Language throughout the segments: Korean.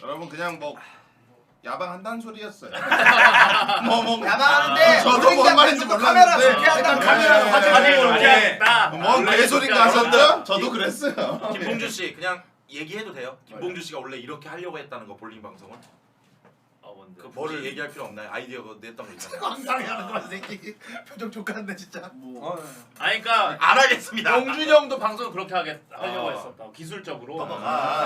여러분 그냥 뭐 야방한다는 소리였어요. 야방하는데 저도 뭔 말인지 카메라 몰랐는데 좋게 한다는 카메라 카메라 뭔 개소리인가 하셨죠? 저도 그랬어요. 김봉주 씨 그냥 얘기해도 돼요? 김봉주 씨가 원래 이렇게 하려고 했다는 거 볼링 방송을? 뭔데? 그 뭐를 얘기할 필요 없나요? 아이디어가 냈던 거 있잖아요. 황당해하는 거야 새끼. 표정 족같네 진짜. 아니 그러니까 안 하겠습니다. 영준이 형도 방송 그렇게 하려고 했었다. 기술적으로. 넘어가.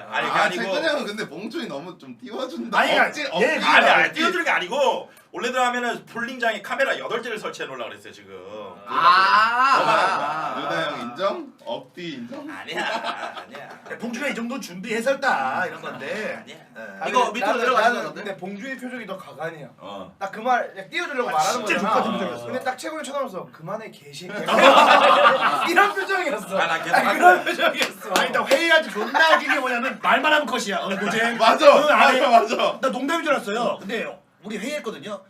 아니 그게 아니고. 최근에 형은 근데 봉준이 너무 좀 띄워준다. 아니 억지가 띄워주는 게 아니고 원래대로 하면은 볼링장에 카메라 8대를 설치해 놓으려고 그랬어요 지금. 유다 형 인정? 억디 인정? 아니야. 봉준이가 이 정도 준비해설다 이런 건데. 아니야. 이거 밑으로 내려가시죠. 근데 봉준이 표정이 더 가관이야. 어. 딱 그 말 띄워주려고 말하는 진짜 거잖아. 족같은 표정이었어. 근데 딱 최고를 쳐다보면서 그만해 개새끼야. 이런 표정이었어. 나 계속 그런 표정이었어. 아니 나 회의하지 존나 웃긴 게 뭐냐면 말만 하면 컷이야. 노잼. 맞아. 나 농담인 줄 알았어요. 근데 우리 회의했거든요.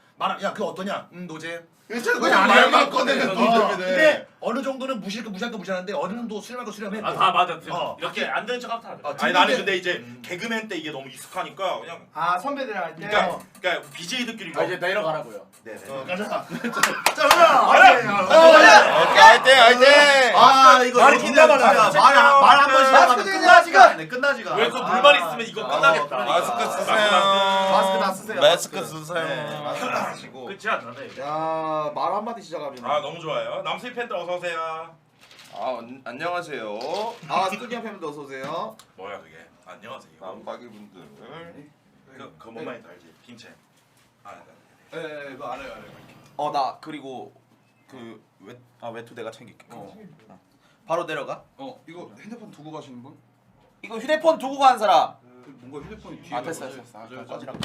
야 그거 어떠냐? 노잼. 그냥 말만 꺼내면 동점이네. 근데 어느 정도는 무시할 거 무시하는데 어느 정도 술 말고 수렴해. 다 맞아. 어. 이렇게 안 되는 척하면 다 돼. 아니 나는 근데 이제 개그맨 때 이게 너무 익숙하니까 그냥 선배들 할 때. 그러니까 BJ들끼리 이제 내려가라고요. 네네. 가자. 자 그럼. 화이팅! 이거 말이 존나 많아. 말한 번 시작하면 끝나지가. 끝나지가. 왜 그 불만 있으면 이거 끝나겠다. 마스크 쓰세요. 마스크 다 쓰세요. 마스크 쓰세요. 마스크 다 쓰시고. 끝이 안 나네. 야말 한마디 시작하면. 너무 좋아요. 남수희 팬들 어서 오세요. 안녕하세요. 스튜디오 팬분들 어서 오세요. 뭐야 그게? 안녕하세요. 남박이 분들. 그뭔 말인지 알지? 핑체. 네, 그거 알아요. 나 그리고 외투 내가 챙길게. 바로 내려가. 이거 핸드폰 두고 가시는 분? 이거 휴대폰 두고 간 사람. 뭔가 휴대폰이 뒤에. 됐어. 꺼지라고.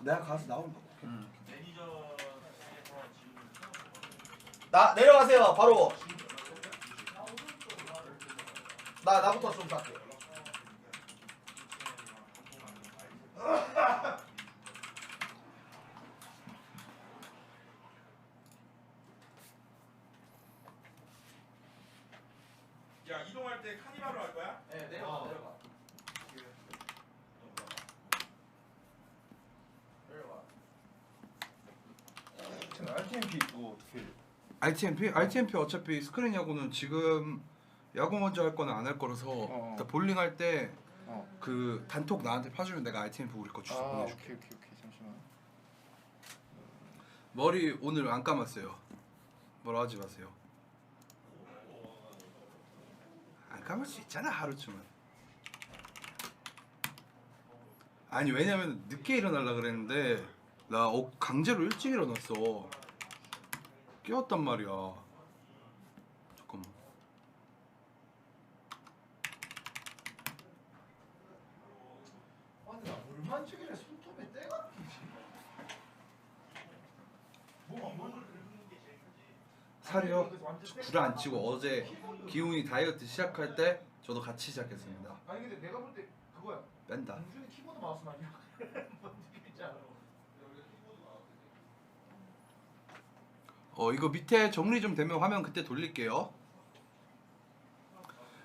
내가 가서 나오는 거. 나 내려가세요. 바로. 나부터 좀 닦게. 야 이동할 때 카니발로 할 거야? 네, 내려가. RTMP 이거 어떻게? RTMP 어차피 스크린 야구는 지금 야구 먼저 할 거나 안 할 거라서 일단 볼링 할 때 그 단톡 나한테 파주면 내가 RTMP 우리 거 주소 보내줄게. 오케이 잠시만. 머리 오늘 안 감았어요. 뭐라 하지 마세요. 안 감을 수 있잖아 하루쯤은. 아니 왜냐면 늦게 일어나려 그랬는데 나 강제로 일찍 일어났어. 깨웠단 말이야. 잠깐만. 아니 나 물만지기를 손톱에 때가 끼지. 살이요? 주저앉히고 어제 기훈이 다이어트 시작할 때 저도 같이 시작했습니다. 아니 근데 내가 볼 때 그거야. 뺀다. 봉준이 키보드 마우스 아니야? 뭔지 알아. 이거 밑에 정리 좀 되면 화면 그때 돌릴게요.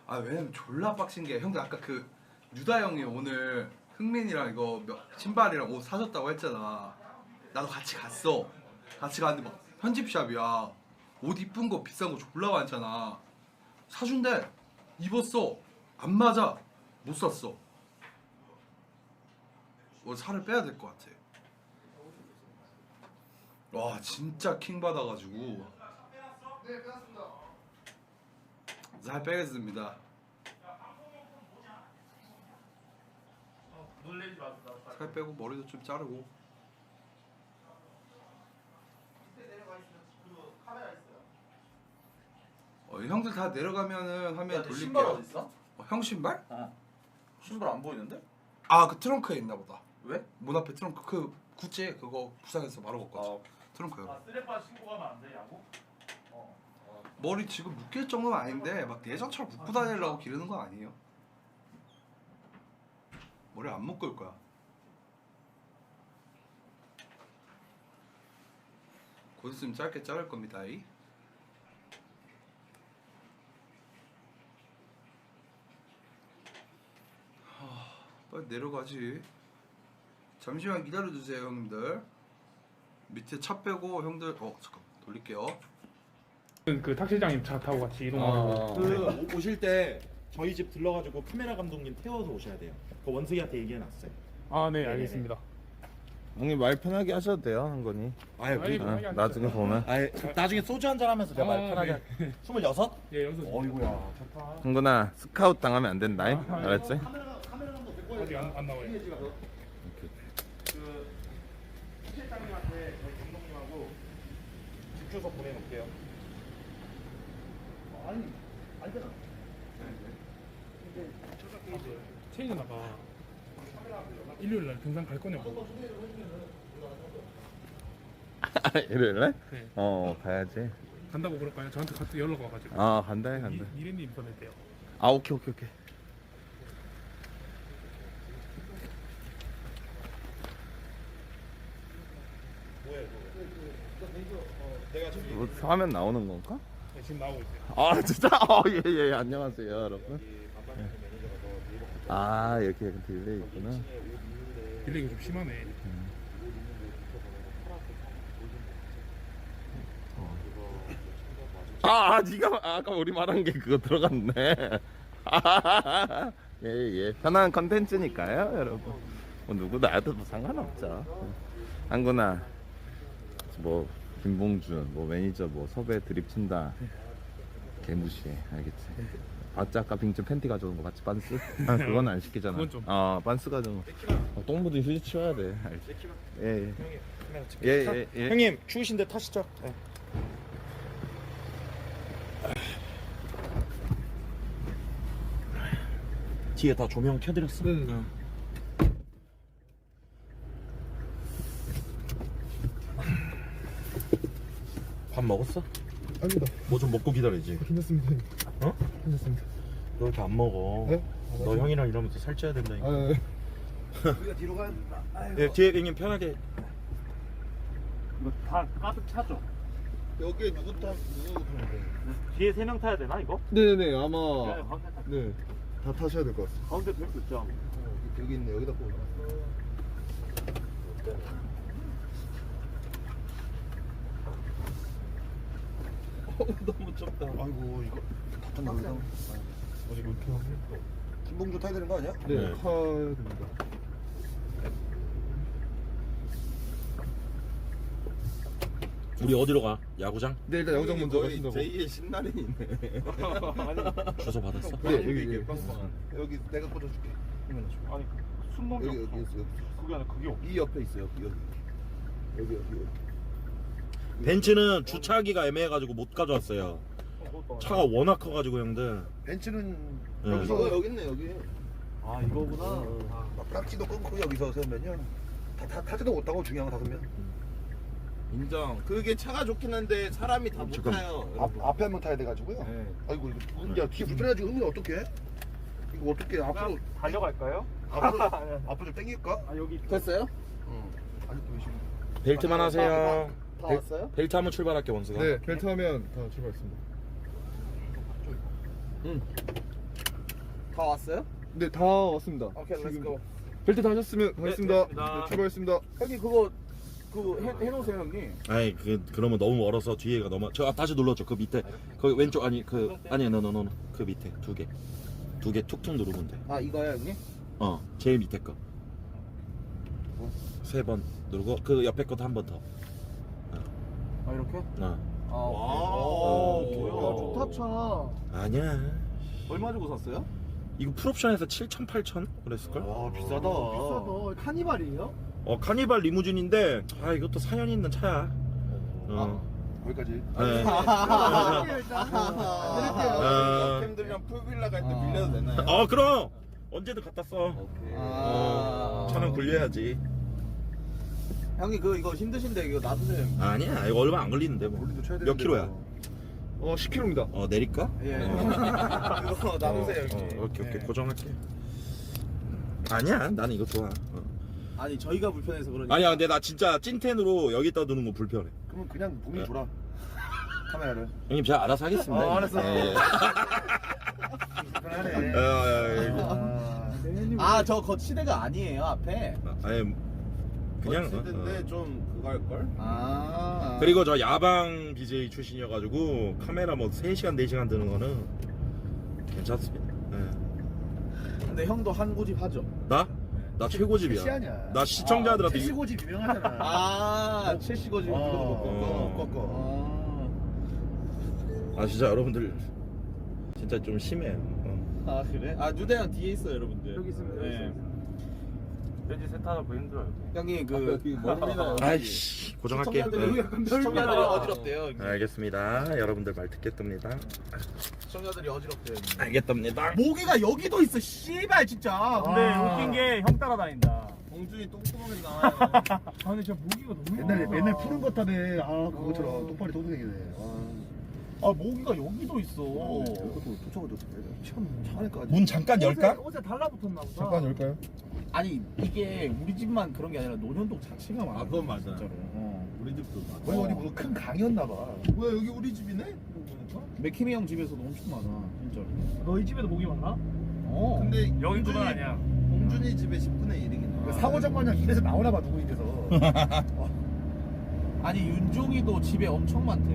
왜냐면 졸라 빡친 게 형들 아까 그 유다 형이 오늘 흥민이랑 이거 신발이랑 옷 사줬다고 했잖아. 나도 같이 갔어. 같이 갔는데 막 편집샵이야. 옷 이쁜 거 비싼 거 졸라 많잖아. 사준대. 입었어. 안 맞아. 못 샀어. 살을 빼야 될 것 같아. 와 진짜 킹 받아가지고 네 끝났습니다. 살 빼겠습니다. 놀래지 마세요. 살 빼고 머리도 좀 자르고. 형들 다 내려가면은 화면 돌릴게요. 신발 어디 있어? 형 신발? 신발 안 보이는데? 그 트렁크에 있나 보다. 왜? 문 앞에 트렁크 그 구찌 그거 부산에서 바로 갖고 왔어. 트렁크에. 쓰레빠 신고 가면 안 돼, 야구? 머리 지금 묶일 정도는 아닌데 막 예전처럼 묶고 다니려고 기르는 건 아니에요. 머리 안 묶을 거야. 곧 있으면 짧게 자를 겁니다. 빨리 내려가지. 잠시만 기다려주세요 형님들. 밑에 차 빼고 형들 잠깐 돌릴게요. 그 탁실장님 차 타고 같이 이동하고 그 오실 때 저희 집 들러가지고 카메라 감독님 태워서 오셔야 돼요. 그 원석이한테 얘기해놨어요. 아 네 알겠습니다. 형님 말 편하게 하셔도 돼요 한건이. 아유, 아니, 편하게 하시죠. 나중에 보면. 아예 나중에 소주 한잔 하면서 내가 말 편하게. 네. 할게. 26? 예 여기서 어이구야, 좋다. 한건아 스카웃 당하면 안 된다. 알았지? 아직 안 나와요. 그 실장님한테 저희 감독님하고 집 주소 보내놓을게요. 체인 누나가 일요일 날 등산 갈 거냐고. 일요일날? 네. 가야지. 간다고 그럴까요? 저한테 갑자기 연락 와가지고. 간다. 미래님 보냈대요. 오케이. 뭐 화면 나오는 건가? 네, 지금 나오고 있어요. 아 진짜? 예 안녕하세요 여러분. 이렇게 딜레이 있구나. 딜레이가 좀 심하네. 네가 아까 우리 말한 게 그거 들어갔네. 예. 편한 컨텐츠니까요, 여러분. 뭐 누구 나도 뭐 상관없죠. 한구나. 뭐 김봉준, 뭐 매니저, 뭐 섭외 드립 친다. 개무시해, 알겠지? 아까 빙준 팬티 가져온 거 같이 반스? 그건 안 시키잖아. 그건 좀. 반스 가져온 거. 똥 묻은 휴지 치워야 돼. 알지? 예. 형님 추우신데 타시죠. 네. 뒤에 다 조명 켜드렸어. 밥 먹었어? 아닙니다. 뭐 좀 먹고 기다리지. 괜찮습니다. 어? 괜찮습니다. 너 이렇게 안 먹어. 네? 너 형이랑 이러면서 살쪄야 된다니까. 우리가 뒤로 가야 된다. 네, 뒤에 형님 편하게. 이거 다 가득 차죠? 여기에 누구 그러는데? 뒤에 3명 타야 되나 이거? 네네네 네, 아마 가운데 타. 네 다 타셔야 될 것 같습니다. 가운데 될 수 있죠. 여기 있네 여기다 꽂아. 너무 좁다. 아이고 이거 다 탔나 보다. 어디 뭐 이렇게 하고. 김봉주 타야 되는 거 아니야? 네. 타야 됩니다. 우리 어디로 가? 야구장? 네 일단 영장 먼저 거의 가신다고. 제2의 신날이네. 주소 받았어? 네 여기 여기 내가 꽂아줄게. 아니 순놈이 여기 없어. 여기 있어. 그게 아니라 그게 없어. 이 옆에 있어요. 여기. 벤츠는 주차하기가 애매해가지고 못 가져왔어요. 차가 워낙 커가지고 형들. 벤츠는 네. 여기서 여기 있네 여기. 아 이거구나. 막 딱지도 끊고 여기서 세우면요. 다 타지도 못하고 중요한 거 5명. 인정. 그게 차가 좋긴 한데 사람이 다 못 타요. 여러분. 앞에 한 명 타야 돼가지고요. 네. 아이고 이거 야 뒤에 불편해가지고 흥민 어떡해? 이거 어떻게 앞으로 달려갈까요? 앞으로 좀 당길까? 아 여기 됐어요? 아직도 의심. 벨트만 하세요. 다 왔어요? 벨트 하면 출발할게 원수가. 네 벨트 하면 다 출발했습니다. 다 왔어요? 네 다 왔습니다. 오케이, 렛츠고. 벨트 다 하셨으면 가겠습니다. 됐습니다. 네, 출발했습니다. 형님 그거 해놓으세요 형님. 아이 그러면 너무 멀어서 뒤에가 너무 저 다시 눌러줘. 그 밑에 그 왼쪽 아니 그 아니 너너너 그 밑에 두 개 툭툭 누르면 돼. 이거요 형님? 제일 밑에 거. 3번 누르고 그 옆에 것도 한 번 더. 이렇게? 뭐야? 좋다 차. 아니야. 얼마 주고 샀어요? 이거 풀옵션에서 7,000, 8,000 그랬을걸? 와 비싸다. 비싸다. 카니발이에요? 카니발 리무진인데 이것도 사연 있는 차야. 여기까지. 네. 캠들이랑 풀빌라 갈 때 빌려도 되나요? 그럼 언제든 갖다 써. 차는 굴려야지. 형님 이거 힘드신데 이거 놔두세요. 아니야 이거 얼마 안 걸리는데 뭐. 우리도 쳐야 몇 되는데 킬로야? 뭐. 10kg입니다. 내릴까? 예. 이거 놔두세요 형님. 오케이 고정할게. 아니야 나는 이거 좋아. 아니 저희가 불편해서 그러니까. 아니야 근데 나 진짜 찐텐으로 여기다 두는 거 불편해. 그러면 그냥 봄이 줘라. 카메라를. 형님 제가 알아서 하겠습니다. 알았어. 예. 편하네. 저 거치대가 아니에요 앞에. 아니 그냥 근데 좀 그거 할 걸? 그리고 저 야방 BJ 출신이어가지고 카메라 뭐 3시간 4시간 드는 거는 괜찮습니다. 예. 근데 형도 한 고집 하죠. 나 최고집이야. 실시하냐? 나 시청자들한테 첼시 고집 유명하잖아. 첼시 고집 이거 꺾어. 아 진짜 여러분들 진짜 좀 심해요. 아 그래? 뉴대형 뒤에 있어요 여러분들. 여기 있습니다. 네. 왠지 세탁하고 힘들어요. 형님 모릅니다. 아이씨 고정할게요. 네. 시청자들이 어지럽대요. 알겠습니다. 여러분들 말 듣겠습니다. 시청자들이 어지럽대요. 알겠답니다. 모기가 여기도 있어. 씨발 진짜. 근데 웃긴 게 형 따라다닌다. 봉준이 똥구멍에 나와요. 아 근데 진짜 모기가 너무 맨날 많아. 맨날 푸른 것 탑에 그거처럼 똥파리 똥둥이네. 모기가 여기도 있어. 그것도 쫓아가줬어. 참 차니까. 문 잠깐 열까? 옷에 달라붙었나 보다. 잠깐 열까요? 아니 이게 우리 집만 그런 게 아니라 논현동 자체가 많아. 그건 맞아. 진짜로. 우리 집도 거기 어디 무슨 큰 강이었나 봐. 뭐야 여기 우리 집이네? 맥힘이 형 집에서도 엄청 많아. 진짜로. 너희 집에도 모기 많나? 근데 여기 그건 아니야. 봉준이 집에 10분의 1이긴 사고장 마냥 입에서 나오나 봐 누구 입에서. 아니 윤종이도 집에 엄청 많대.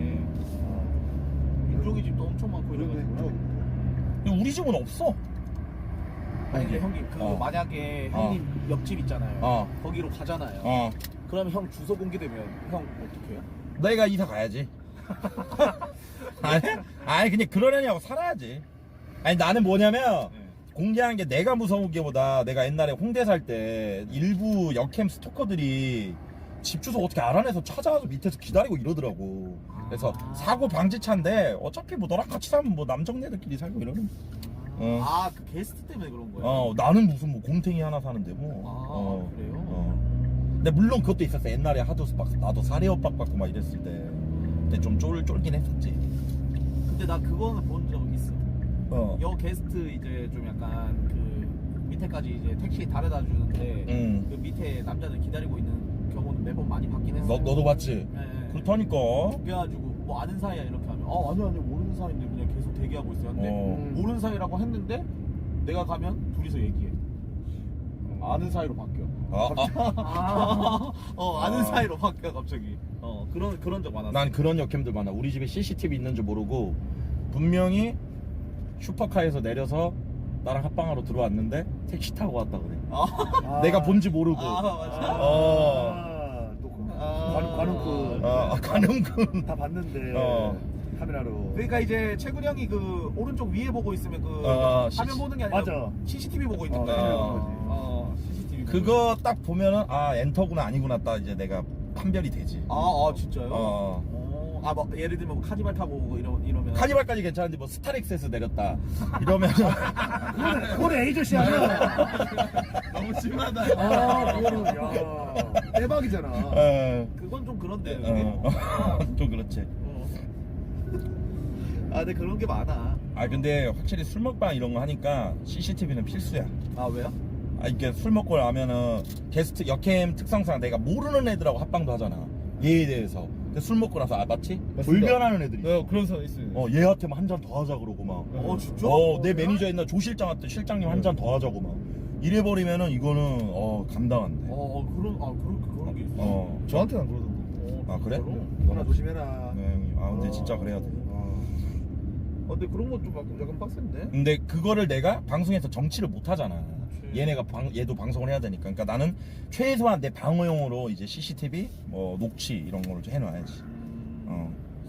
윤종이 집도 엄청 많고 이래가지고. 우리 집은 없어. 아니 근데 형님 그거 만약에 형님 옆집 있잖아요. 거기로 가잖아요. 그럼 형 주소 공개되면 형 어떻게 해요? 내가 이사 가야지. 아니 그냥 그러려냐고 살아야지. 아니 나는 뭐냐면 공개한 게 내가 무서운 게보다 내가 옛날에 홍대 살 때 일부 역캠 스토커들이 집 주소 어떻게 알아내서 찾아와서 밑에서 기다리고 이러더라고. 그래서 사고 방지차인데 어차피 뭐 너랑 같이 살면 뭐 남정네들끼리 살고 이러는. 그 게스트 때문에 그런 거예요? 나는 무슨 뭐 곰탱이 하나 사는데 뭐. 그래요? 근데 물론 그것도 있었어. 옛날에 하도 막 나도 사례 협박 받고 막 이랬을 때. 근데 좀 쫄긴 했었지. 근데 나 그거는 본 적 있어. 어. 여 게스트 이제 좀 약간 그 밑에까지 이제 택시 데려다 주는데 그 밑에 남자들 기다리고 있는 경우는 매번 많이 받긴 했어. 너도 봤지? 네. 그렇다니까. 그래가지고 뭐 아는 사이야 이렇게 하면 아니 모르는 사이인데 그냥 계속 대기하고 있어요. 근데 모르는 사이라고 했는데 내가 가면 둘이서 얘기해. 아는 사이로 바뀌어. 아는 사이로 바뀌어 갑자기. 그런 적 많았어. 난 그런 역캠들 많아. 우리 집에 CCTV 있는 줄 모르고 분명히 슈퍼카에서 내려서 나랑 합방하러 들어왔는데 택시 타고 왔다 그래. 내가 본지 모르고. 맞아. 관음꾼. 다 봤는데 카메라로. 그러니까 이제 최군 형이 그 오른쪽 위에 보고 있으면 그 화면 보는 게 아니라 맞아. CCTV 보고 있는 거야. CCTV. 그거 딱 보면은 엔터구나 아니구나 딱 이제 내가 판별이 되지. 진짜요? 뭐 예를 들면 뭐 카니발 타고 오고 이러면 카니발까지 괜찮은데 뭐 스타렉스에서 내렸다 이러면 그건 에이저씨 아니야. 너무 심하다. 그거는 대박이잖아. 그건 좀 그런데. 좀 그렇지. 근데 그런 게 많아. 근데 확실히 술 먹방 이런 거 하니까 CCTV는 필수야. 왜요? 이렇게 술 먹고 나면은 게스트 역캠 특성상 내가 모르는 애들하고 합방도 하잖아. 얘에 대해서. 근데 술 먹고 나서 맞지? 불변하는 애들이 있어. 그런 사람 있어요. 얘한테 한 잔 더 하자 그러고 막. 진짜? 내 매니저 옛날 조 실장한테 실장님 한 잔 더 하자고 막. 이래버리면은 이거는 감당 안 돼. 그런 게 있어. 저한테는 안 그러던데. 그래? 누나 조심해라. 네, 형님. 근데 진짜 그래야 돼. 근데 그런 건 좀 약간 빡센데? 근데 그거를 내가 방송에서 정치를 못 하잖아. 얘도 방송을 해야 되니까. 그러니까 나는 최소한 내 방어용으로 이제 CCTV, 뭐 녹취 이런 거를 좀 해놔야지.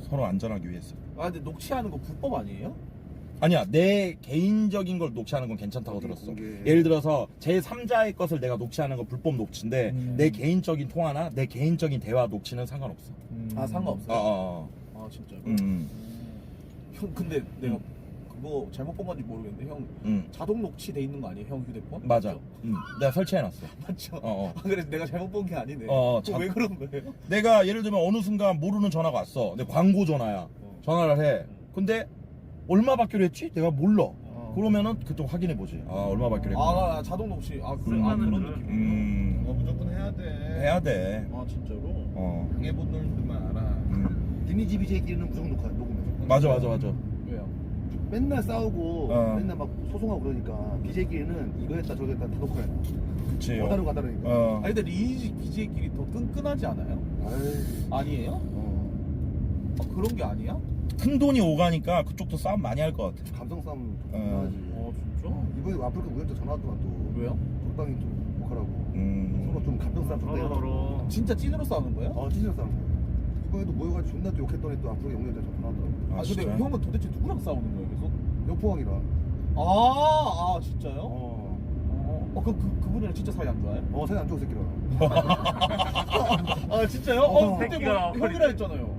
서로 안전하기 위해서. 근데 녹취하는 거 불법 아니에요? 아니야, 내 개인적인 걸 녹취하는 건 괜찮다고 들었어. 예를 들어서 제 3자의 것을 내가 녹취하는 건 불법 녹취인데 내 개인적인 통화나 내 개인적인 대화 녹취는 상관없어. 상관없어요? 진짜로? 형 근데 내가 그거 잘못 본 건지 모르겠는데 형 자동 녹취돼 있는 거 아니에요? 형 휴대폰? 맞아. 내가 설치해놨어. 맞죠? 그래서 내가 잘못 본 게 아니네. 왜 그런 거예요? 내가 예를 들면 어느 순간 모르는 전화가 왔어. 근데 광고 전화야. 전화를 해. 근데 얼마 받기로 했지? 내가 몰라. 그러면은 그때 확인해보지. 얼마 받기로 했구나. 자동 녹취. 그런 느낌. 무조건 해야 돼. 해야 돼. 진짜로? 당해본 놈들만 알아. 데미지 BJ끼리는 무조건 녹음해. 맞아. 왜요? 맨날 싸우고 맨날 막 소송하고 그러니까 BJ끼리는 이거 했다 저거 했다 다 녹화해. 그치. 까다르니까. 아니 근데 리니지 BJ끼리 더 끈끈하지 않아요? 아니에요? 그런 게 아니야? 큰 돈이 오가니까 그쪽도 싸움 많이 할 것 같아. 감성 싸움 좀 어. 하지. 진짜? 이번에 아프리카 우연히 전화 왔더만 또 왜요? 적당히 좀 욕하라고. 서로 좀 감정 싸움 좀 해요. 진짜 찐으로 싸우는 거야? 찢어 싸움. 이번에도 모여가지고 존나 또 욕했더니 또 아프리카 영년대 전화 왔더라고. 아, 근데 진짜요? 형은 도대체 누구랑 싸우는 거예요 계속? 여포왕이라. 진짜요? 그분이랑 진짜 사이 안 좋아요? 사이 안 좋은 새끼라. 진짜요? 그때 뭐 형이라 했잖아요.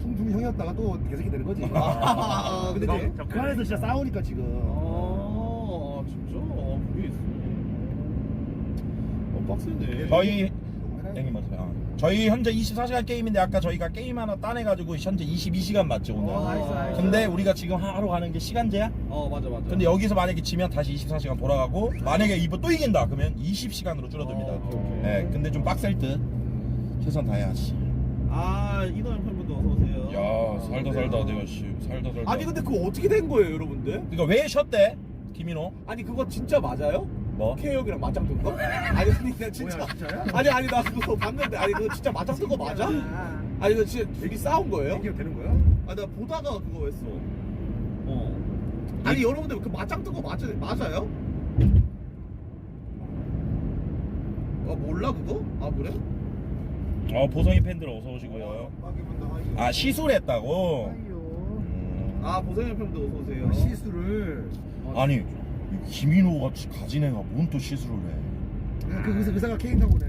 풍중 형이었다가 또 개새끼 되는 거지. 근데 이제 그 안에서 진짜 싸우니까 지금. 진짜? 그게 있어. 빡세네. 저희 형님 맞아요. 저희 현재 24시간 게임인데 아까 저희가 게임 하나 따내가지고 현재 22시간 맞죠 오늘. 나이스. 근데 우리가 지금 하러 가는 게 시간제야? 맞아. 근데 여기서 만약에 지면 다시 24시간 돌아가고 만약에 이번 또 이긴다 그러면 20시간으로 줄어듭니다. 네, 근데 좀 빡셀 듯. 최선 다해야지. 이노영 팬분도 어서 오세요. 야 살다 내가 살다. 아니 근데 그거 어떻게 된 거예요, 여러분들? 그러니까 왜 쉬었대? 김인호? 아니 그거 진짜 맞아요? 뭐? K역이랑 맞짱 뜬 거? 아니 나 진짜. 진짜야? 아니 나 그거 봤는데 그거 진짜 맞짱 뜬 거 맞아? 아니 이거 진짜 둘이 싸운 거예요? 얘기가 되는 거야? 나 보다가 그거 했어. 아니 여러분들 그 맞짱 뜬 거 맞아요? 몰라 그거? 그래? 보성이 팬들 어서 오시고요. 시술했다고? 보성이 팬도 어서 오세요. 시술을. 아니 김인호 같이 가진 애가 뭔 또 시술을 해? 그 의사가 케인가 보네.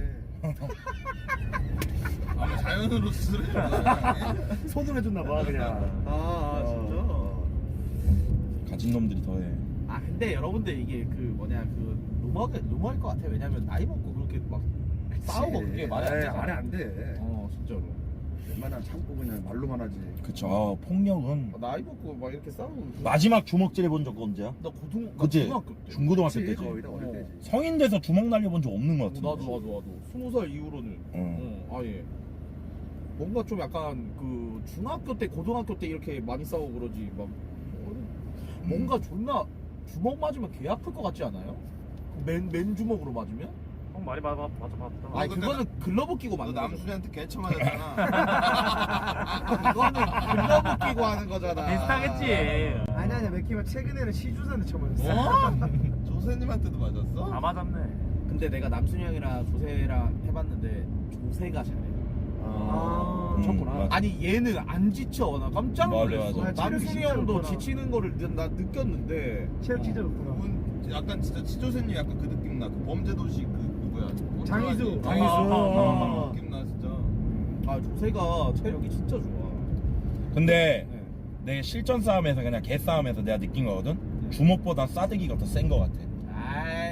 자연으로 수술해. 손을 해줬나 봐 그냥. 진짜? 가진 놈들이 더해. 근데 여러분들 이게 루머일 것 같아. 왜냐면 나이 먹고 그렇게 막 싸우고 그게 말이 안 돼. 말이 안 돼. 진짜로. 웬만하면 참고 그냥 말로만 하지. 그쵸. 폭력은 나이 먹고 막 이렇게 싸우고. 마지막 주먹질 해본 적 언제야? 나 그치? 중학교 때. 중고등학교 그치, 때지. 거의 다 어릴 때지. 성인 돼서 주먹 날려본 적 없는 것 같은데. 나도 20살 이후로는. 아예. 뭔가 좀 약간 그 중학교 때, 고등학교 때 이렇게 많이 싸우고 그러지 막 뭔가 존나 주먹 맞으면 개 아플 것 같지 않아요? 맨 주먹으로 맞으면? 형 많이 봤다. 아니 근데 그거는 글러브 끼고 너 맞는 거죠. 남순이한테 개쳐 맞았잖아. 그거는 글러브 끼고 하는 거잖아. 비슷하겠지. 아니야 맥키가 최근에는 시주산에 쳐맞았어. 조세님한테도 맞았어? 다 맞았네. 근데 내가 남순이 형이랑 조세랑 해봤는데 조세가 잘해. 쳤구나. 맞아. 아니 얘는 안 지쳐. 나 깜짝 맞아, 놀랐어. 맞아. 남순이 진짜 형도 그렇구나. 지치는 거를 나 느꼈는데. 체력 진짜 좋구나. 그분 약간 진짜 치조세님 약간 그 느낌 나. 그 범죄도시 그 누구야? 장희수. 그 느낌 나 진짜. 조세가 체력이 진짜 좋아. 근데 네. 내 실전 싸움에서 그냥 개 싸움에서 내가 느낀 거거든. 주먹보다 싸대기가 더 센 거 같아.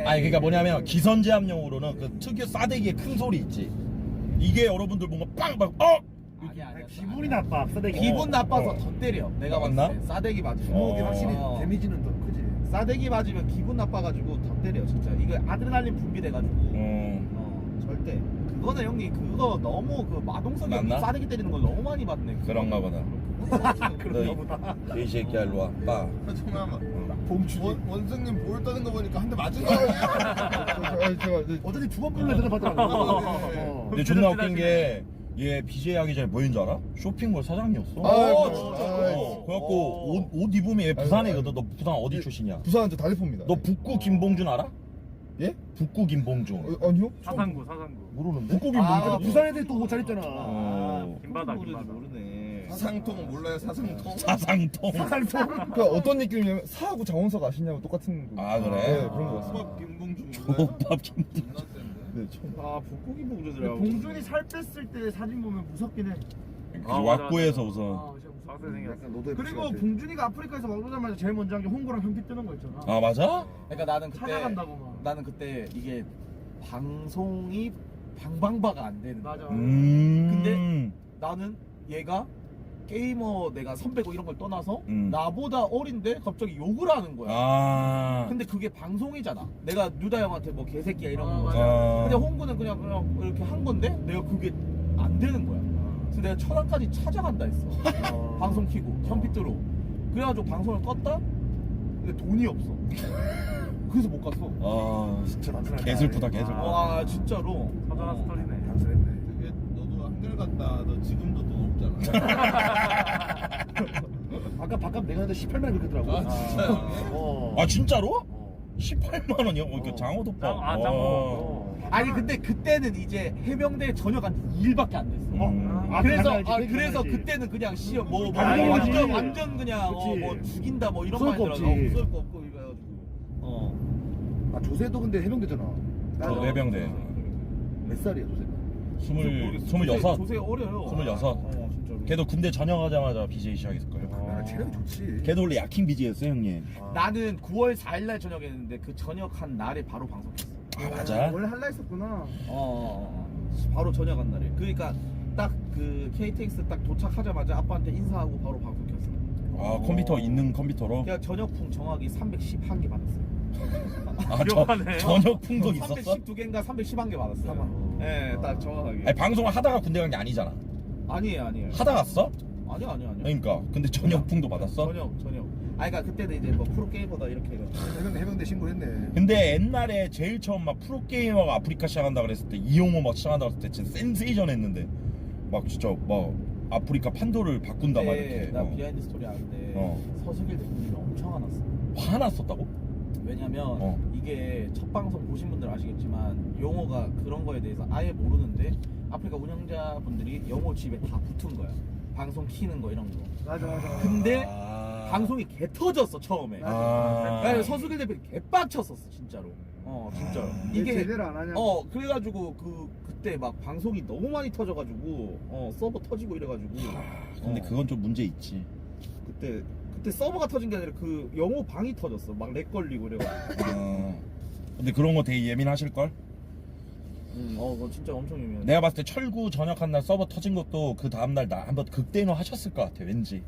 아니 그러니까 뭐냐면 기선 제압용으로는 그 특유 싸대기의 큰 소리 있지. 이게 여러분들 뭔가 빵빵 아니야. 기분이 나빠. 싸대기. 기분 나빠서 더 때려. 내가 봤을 맞나? 때 싸대기 맞으면. 주먹이 확실히 어. 데미지는 더 크지. 싸대기 맞으면 기분 나빠가지고 더 때려 진짜. 이거 아드레날린 분비돼가지고. 절대. 그거는 형님 그거 너무 그 마동석이 맞나? 싸대기 때리는 걸 너무 많이 봤네. 그런가 보다. 그런가 보다. 이 새끼야 일로 와. 빠. 잠깐만. 원승님 볼 떠는 거 보니까 한 대 맞은 거 아니야? 어쩐지 두 번 불러 대답하더라고. 근데 존나 웃긴 게 얘 BJ 하기 전에 뭐인 줄 알아? 쇼핑몰 사장이었어. 진짜로? 그래갖고 옷 입으면 얘 부산이거든. 너 부산 어디 출신이야? 부산 저 다리포입니다. 너 북구 김봉준 알아? 예? 북구 김봉준. 아니요? 사상구. 모르는데? 북구비 뭔지 부산 애들 또 옷 잘 입잖아. 김바다. 모르네. 사상통 몰라요 사상통? 사상통. 그 어떤 느낌이냐면 사하고 장원석 아시냐고 똑같은 거. 아, 그래? 네, 그런 거 같습니다. 수박 김봉준 조밥 김봉준. 존나 센데. 네, 처음. 북고기 봉주들하고. 봉준이 살 뺐을 때 사진 보면 무섭긴 해. 왁구에서 우선. 빡세 생겼어. 너도 그리고 봉준이가 아프리카에서 막 오자마자 제일 먼저 한 게 홍구랑 현피 뜨는 거 있잖아. 아 맞아? 그러니까 나는 그때 찾아간다고 막. 나는 그때 이게 방송이 방방바가 안 되는 거야. 맞아. 근데 나는 얘가 게이머 내가 선배고 이런 걸 떠나서 나보다 어린데 갑자기 욕을 하는 거야. 아. 근데 그게 방송이잖아. 내가 뉴다 형한테 뭐 개새끼야 이런 거. 맞아. 아. 근데 홍구는 그냥 이렇게 한 건데 내가 그게 안 되는 거야. 그래서 내가 천안까지 찾아간다 했어. 방송 키고 현피트로. 그래가지고 방송을 껐다. 근데 돈이 없어. 그래서 못 갔어. 아 진짜 단순하다. 개슬프다 개슬프다. 와 진짜로. 사전한 스토리네. 단순했네. 그게 너도 한결 같다. 너 지금도 돈 없잖아. 아까 밥값 내가 했는데 18만 원 그렇더라고. 아 진짜. 아 진짜로? 18만 원이요? 그 장어덮밥. 장어. 아니 근데 그때는 이제 해병대 전역 한 2일밖에 안 됐어. 아, 그래서 당연하지, 그래서 당연하지. 그때는 그냥 시험 뭐 당연하지. 완전 그냥 그치. 뭐 죽인다 뭐 이런 쏠 말 거 들어서 없지. 쏠 거 없고 이거 해가지고. 아 조세도 근데 해병대잖아. 저 해병대. 몇 살이야 조세? 26. 조세 어려요. 26. 진짜로. 걔도 군대 전역하자마자 BJ 시작했을 거예요. 아 체력이 좋지. 걔도 원래 약킹 BJ였어요 형님. 나는 9월 4일날 전역했는데 그 전역한 날에 바로 방송했어. 아 맞아? 원래 할라 했었구나. 바로 전역한 날에. 그러니까 딱 그 KTX 딱 도착하자마자 아빠한테 인사하고 바로 방송 켰어. 아 컴퓨터 있는 컴퓨터로? 그냥 전역풍 정확히 311개 받았어요. 아 전역풍도 있었어? 312개인가 311개 받았어요. 네, 딱 정확하게. 아니 방송을 하다가 군대 간 게 아니잖아. 아니에요. 하다 갔어? 아니요. 그러니까 근데 전역풍도 받았어? 전역. 아니 그러니까 그때는 이제 뭐 프로게이머다 이렇게 해가지고. 해병대 신고했네. 근데 옛날에 제일 처음 막 프로게이머가 아프리카 시작한다 그랬을 때 이용호 막 시작한다 그랬을 때 진짜 센세이션 했는데 막 진짜 막 아프리카 판도를 바꾼다 막 이렇게. 나 비하인드 스토리 아는데 서수길 대표님이 엄청 화났어. 화났었다고? 왜냐면 이게 첫 방송 보신 분들 아시겠지만 용어가 그런 거에 대해서 아예 모르는데 아프리카 운영자분들이 영어 집에 다 붙은 거야. 방송 키는 거 이런 거. 맞아. 근데 방송이 개 터졌어 처음에. 그래서 서수길 대표님 개 빡쳤었어 진짜로. 진짜로. 이게 제대로 안 하냐. 그래가지고 그때 막 방송이 너무 많이 터져가지고 서버 터지고 이래가지고. 근데 그건 좀 문제 있지. 그때 서버가 터진 게 아니라 그 영어 방이 터졌어. 막 렉 걸리고 이래가지고. 근데 그런 거 되게 예민하실걸? 그거 진짜 엄청 예민해. 내가 봤을 때 철구 전역한 날 서버 터진 것도 그 다음날 나 한번 극대노 하셨을 것 같아 왠지.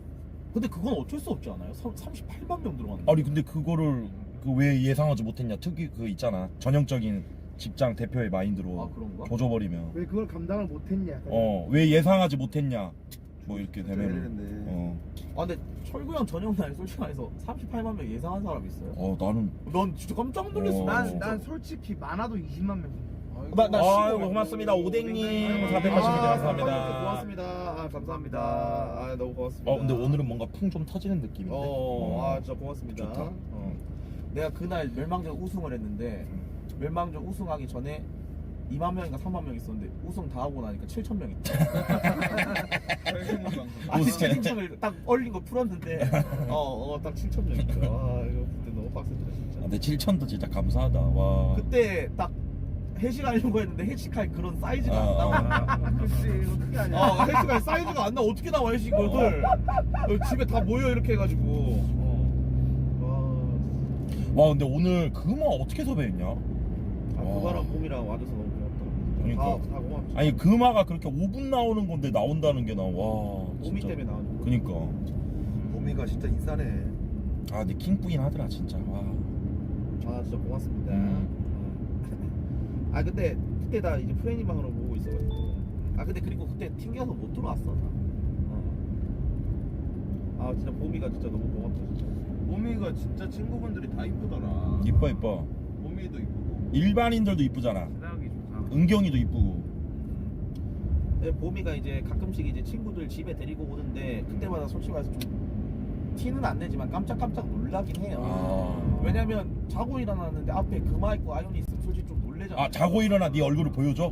근데 그건 어쩔 수 없지 않아요? 38만 명 들어갔는데. 아니 근데 그거를 왜 예상하지 못했냐. 특히 그 있잖아 전형적인 직장 대표의 마인드로 그런가? 조져버리면 왜 그걸 감당을 못했냐. 왜 예상하지 못했냐 뭐 이렇게 되면 근데 철구 형 전역 날 솔직히 말해서 38만 명 예상한 사람 있어요? 나는 난 진짜 깜짝 놀랐어. 난 솔직히 많아도 20만 명. 아이고 고맙습니다 오뎅님 480개 감사합니다. 고맙습니다. 감사합니다. 너무 고맙습니다. 근데 오늘은 뭔가 풍 좀 터지는 느낌인데. 진짜 고맙습니다. 좋다. 내가 그날 멸망전 우승을 했는데 멸망전 우승하기 전에 2만 명인가 3만 명 있었는데 우승 다 하고 나니까 7천 명 있다. 아니 채팅창을 딱 얼린 거 풀었는데 딱 7천 명 있다. 이거 그때 너무 빡셌다 진짜. 근데 7천도 진짜 감사하다. 와. 그때 딱 회식하려고 했는데 회식할 그런 사이즈가 안 나와. 그렇지 어떻게 하냐. 회식할 사이즈가 안 나와. 어떻게 나와 회식을. 집에 다 모여 이렇게 해가지고. 와 근데 오늘 그마 어떻게 섭외했냐? 그거랑 봄이랑 와줘서 너무 고맙다. 그러니까. 다 고맙지. 아니 그마가 그렇게 5분 나오는 건데 나온다는 게 나 와. 봄이 때문에 나온 거. 그니까. 봄이가 진짜 인싸네. 근데 킹뿌인 하더라 진짜. 와. 진짜 고맙습니다. 근데 그때 다 이제 프레니 방으로 보고 있어가지고. 근데 그리고 그때 튕겨서 못 들어왔어. 진짜 봄이가 진짜 너무 고맙다 진짜. 봄이가 진짜 친구분들이 다 이쁘더라. 이뻐. 봄이도 이쁘고. 일반인들도 이쁘잖아. 생각이 좋다. 은경이도 이쁘고. 근데 봄이가 이제 가끔씩 이제 친구들 집에 데리고 오는데 그때마다 솔직히 말해서 좀 티는 안 내지만 깜짝깜짝 놀라긴 해요. 왜냐면 자고 일어났는데 앞에 금화 있고 아연이 있으면 솔직히 좀 놀래잖아. 자고 일어나 네 얼굴을 보여줘?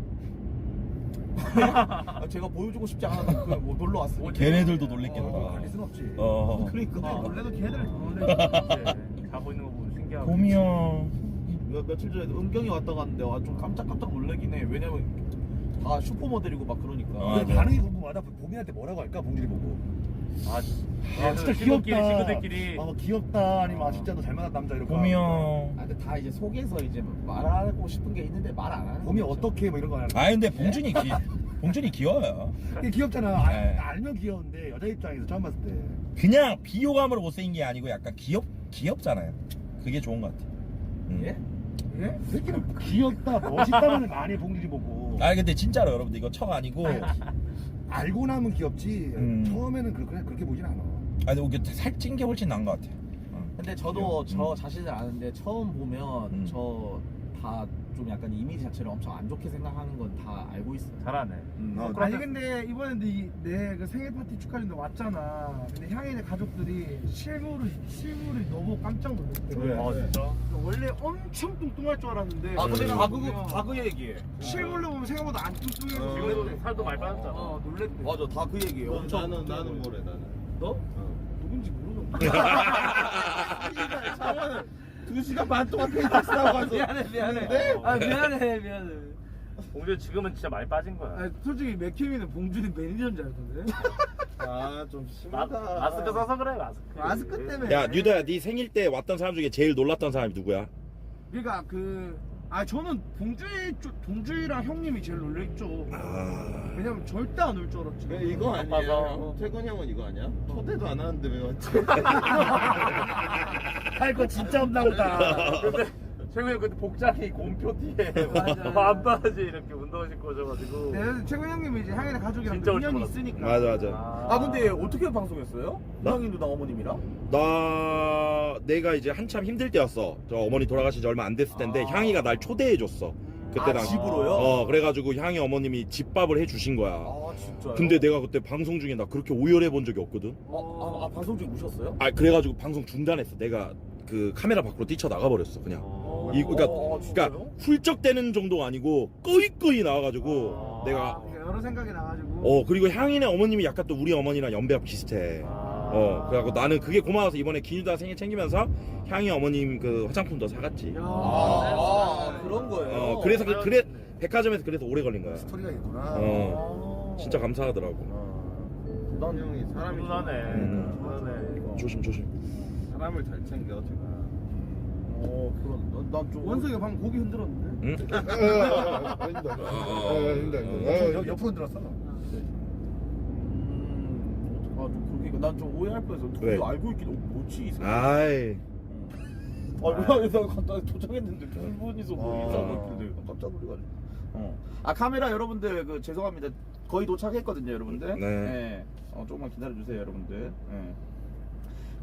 제가 보여주고 싶지 않아서 뭐 놀러 왔으니까. 걔네들도 놀랬겠다. 아닐 순 없지. 그러니까 원래도 걔들 자고 있는 거 보면 신기하고. 봄이야. 며칠 전에 은경이 왔다 갔는데 좀 깜짝깜짝 놀라긴 해. 왜냐면 다 슈퍼모델이고 막 그러니까. 근데 반응이 궁금하다. 봄이한테 뭐라고 할까 봉준이 보고. 진짜 친구끼리, 귀엽다. 친구들끼리. 귀엽다. 아니면 진짜 너 잘 만난 남자 이렇게. 봄이야. 근데 다 이제 속에서 이제 말하고 싶은 게 있는데 말 안 하는. 봄이 어떻게 뭐 이런 거 하는. 근데 봉준이 귀여워요. 귀엽잖아. 네. 알면 귀여운데 여자 입장에서 처음 봤을 때. 그냥 비호감으로 못생긴 게 아니고 약간 귀엽잖아요. 그게 좋은 것 같아. 예? 예? 새끼는 귀엽다, 멋있다는 많이 봉준이 보고. 근데 진짜로 여러분들 이거 척 아니고 알고 나면 귀엽지. 처음에는 그냥 그렇게 보진 않아. 아니 이게 살찐 게 훨씬 나은 것 같아. 근데 저도 저 자신을 아는데 처음 보면 저 다 좀 약간 이미지 자체를 엄청 안 좋게 생각하는 건 다 알고 있어요. 잘하네. 아니 근데 이번에 내 그 생일 파티 축하해준다 왔잖아. 근데 향이네 가족들이 실물이 너무 깜짝 놀랐대. 그래. 아 진짜? 원래 엄청 뚱뚱할 줄 알았는데. 아 근데 보면 다 그 얘기해. 실물로 보면 생각보다 안 뚱뚱해서 지금도 놀랬대. 살도 많이 빠졌잖아. 놀랬대. 맞아 다 그 얘기예요. 나는 뭐래 나는. 너? 누군지 모르겠어. 2시간 반 동안 페이스 싸고 가서. 미안해. 아 미안해. 봉준 지금은 진짜 많이 빠진 거야. 아니, 솔직히 맥케미는 봉준이 매니저인 줄 알던데. 아좀 심하다. 마스크 써서 그래 마스크. 마스크 때문에. 야 뉴다야, 네 생일 때 왔던 사람 중에 제일 놀랐던 사람이 누구야? 그러니까 저는 봉준이랑 형님이 제일 놀랬죠. 왜냐면 절대 안 올 줄 알았지. 이거 아니야? 태건 형은 이거 아니야? 초대도 안 하는데 왜 왔지? 할 거 진짜 없나 보다. 근데 최근에 그때 복장이 곰표 뒤에 안 바지 이렇게 운동 신고 오셔가지고. 네, 최근 형님이 이제 향이네 가족이랑 진짜 올줄 인연이 몰랐어. 있으니까. 맞아. 근데 어떻게 방송했어요? 나? 형이 누나 어머님이랑? 내가 이제 한참 힘들 때였어. 저 어머니 돌아가신 지 얼마 안 됐을 텐데 향이가 날 초대해줬어. 그때 당시. 집으로요? 그래가지고 향이 어머님이 집밥을 해주신 거야. 아 진짜요? 근데 내가 그때 방송 중에 나 그렇게 오열해 본 적이 없거든. 방송 중에 우셨어요? 그래가지고 방송 중단했어. 내가 그 카메라 밖으로 뛰쳐 나가 버렸어 그냥. 그러니까 훌쩍대는 정도가 아니고 꺼이꺼이 나와가지고 내가 여러 생각이 나가지고. 그리고 향이네 어머님이 약간 또 우리 어머니랑 연배가 비슷해. 그래갖고 나는 그게 고마워서 이번에 기누다 생일 챙기면서 향이 어머님 그 화장품도 사갔지. 그런 거예요. 그래서 그래 백화점에서 그래서 오래 걸린 거야. 스토리가 있구나. 진짜 감사하더라고. 난 형이 사람이 훈훈하네. 조심. 사람을 잘 챙겨 제가. 난좀 원석이가 방금 고기 흔들었는데. 응? 옆으로 흔들었어. 난 좀 오해할 뻔해서 왜? 둘이 알고 있긴 뭐지 이 사람. 아이. 그래서 간단히 도착했는데 두 분이서 뭐 인사하고 있길래 깜짝 놀래가지고. 카메라 여러분들 죄송합니다. 거의 도착했거든요, 여러분들. 네. 조금만 기다려주세요, 여러분들.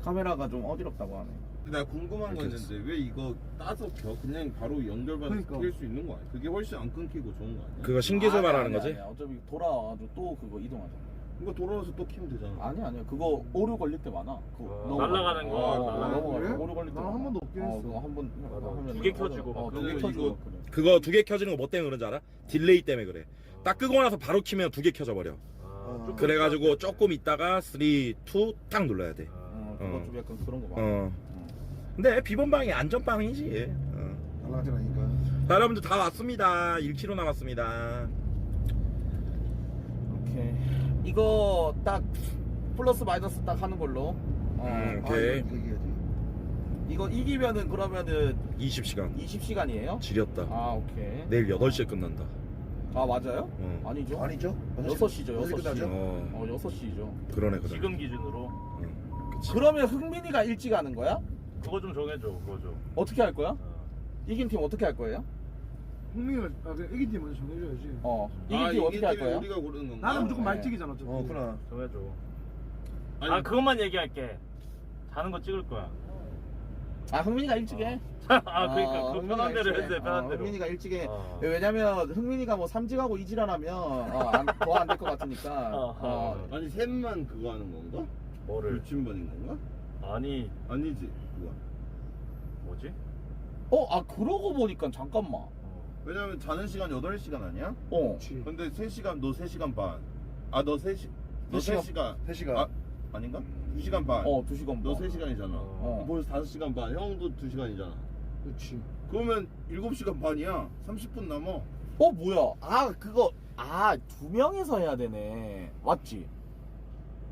카메라가 좀 어지럽다고 하네. 나 궁금한 거 있는데 왜 이거 따서 그냥 바로 연결받아서 낄 수 있는 거 아니야? 그게 훨씬 안 끊기고 좋은 거 아니야? 그거 신기술 말하는 거지? 아니야. 어차피 돌아와가지고 또 그거 이동하잖아. 이거 돌아와서 또 키면 되잖아. 아니야. 그거 오류 걸릴 때 많아. 그거 날아가는 거. 그래? 오류 걸릴 때. 나는 한 번도 없긴 했어. 그거 한번 하면 두개 켜지고. 두 개 켜지고. 그거 두 개 켜지는 거 뭐 때문에 그런지 알아? 딜레이 때문에 그래. 딱 끄고 나서 바로 키면 두 개 켜져 버려. 그래가지고 조금 있다가 3, 2 딱 눌러야 돼. 그거 좀 약간 그런 거 많아. 근데 비번방이 안전방이지. 날라가지라니까. 자, 여러분들 다 왔습니다. 1km 남았습니다. 오케이. 이거 딱 플러스 마이너스 딱 하는 걸로. 오케이. 얘기해야지. 이거 이기면은 그러면은 20시간. 20시간이에요? 지렸다. 오케이. 내일 8시에 끝난다. 맞아요? 아니죠? 아니죠? 6시죠, 6시. 끝나죠? 6시죠. 그러네. 지금 기준으로. 그러면 흥민이가 일찍 하는 거야? 그거 좀 정해줘. 그거 좀. 어떻게 할 거야? 이긴 팀 어떻게 할 거예요? 흥민이가 이긴 팀 먼저 정해줘야지. 이긴 팀 어떻게 할 거예요? 우리가 고르는 건가? 나는 무조건 말찍이잖아. 그나. 정해줘. 아니, 그것만 얘기할게. 자는 거 찍을 거야. 흥민이가 일찍 해. 그러니까 그 편한 대로 일찍 해도 돼. 편한 대로. 흥민이가 일찍 해. 왜냐면 흥민이가 뭐 삼직하고 이질하면 더 안 될 것 같으니까. 아니 셋만 그거 하는 건가? 뭐를? 불침번인 건가? 아니 아니지 그거. 뭐지? 그러고 보니까 잠깐만. 왜냐면 자는 시간 8시간 아니야? 근데 3시간 너 3시간 반. 너 3시간. 3시간. 아닌가? 2시간 반. 2시간 너 반. 3시간이잖아. 벌써 5시간 반. 형도 2시간이잖아. 그렇지. 그러면 7시간 반이야. 30분 남어. 뭐야? 그거 2명이서 해야 되네. 맞지?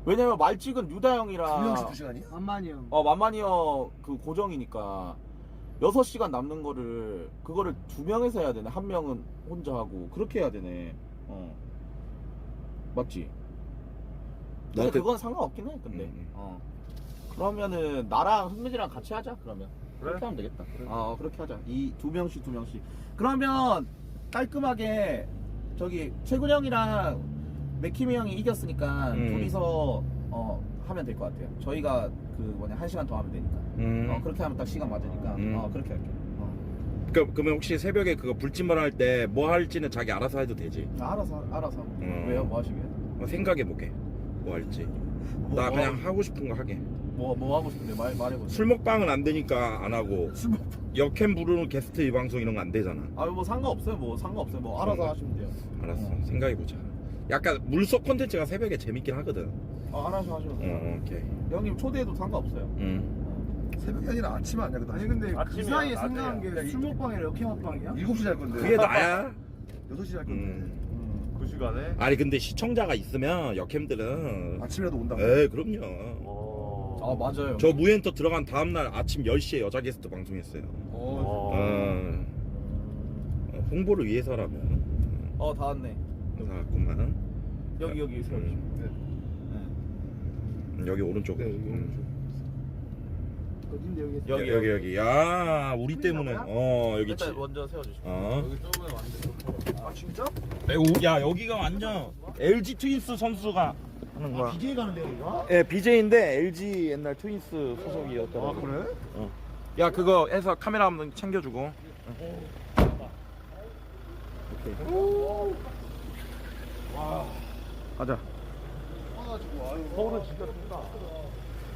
왜냐면 말찍은 유다 형이랑 2명씩 2시간이야? 만만이 형. 만만이 형 그 고정이니까 6시간 남는 거를 그거를 2명에서 해야 되네. 1명은 혼자 하고 그렇게 해야 되네. 맞지? 근데 그건 상관없긴 해. 근데 그러면은 나랑 흥민이랑 같이 하자. 그러면 그렇게 하면 되겠다. 그렇게 하자. 이 2명씩. 그러면 깔끔하게 저기 최근 형이랑 맥키미 형이 이겼으니까 둘이서 하면 될 것 같아요. 저희가 그 뭐냐 1시간 더 하면 되니까. 그렇게 하면 딱 시간 맞으니까. 그렇게 할게요. 그러면 혹시 새벽에 그거 불침번 할 때 뭐 할지는 자기 알아서 해도 되지? 알아서. 왜요? 뭐 하시게요? 생각해볼게. 뭐 할지. 나 그냥 하고 싶은 거 하게. 뭐 하고 싶은데 말해보세요. 술 먹방은 안 되니까 안 하고. 역캠 부르는 게스트 이 방송 이런 거 안 되잖아. 뭐 상관없어요. 뭐 알아서 하시면 돼요. 알았어. 생각해보자. 약간 물속 콘텐츠가 새벽에 재밌긴 하거든. 알아서 하셔도 돼요. 오케이. 형님 초대해도 상관없어요. 새벽이 아니라 아침에 안 자거든. 아니 근데 그 아침이야, 사이에 낮에야. 생각한 게 술 먹방이랑 역행 먹방이야? 7시 잘 건데. 그게 나야. 6시 잘 건데. 그 시간에. 아니 근데 시청자가 있으면 역캠들은 아침이라도 온다고. 에이 그럼요. 맞아요. 저 무엔터 들어간 다음날 아침 10시에 여자 게스트 방송했어요. 홍보를 위해서라면. 다 왔네. 나왔구만. 여기 세워주시면. 여기 오른쪽. 어딘데 여기. 여기. 야 우리 때문에. 여기. 일단 먼저 세워주시면. 여기 조금만 왔는데. 아 진짜? 야 여기가 완전 LG 트윈스 선수가 하는 거야. BJ 가는데 여기가? 예, BJ인데 LG 옛날 트윈스 소속이었더라고. 아 그래? 야 그거 해서 카메라 한번 챙겨주고. 가자. 서울은 진짜 춥다.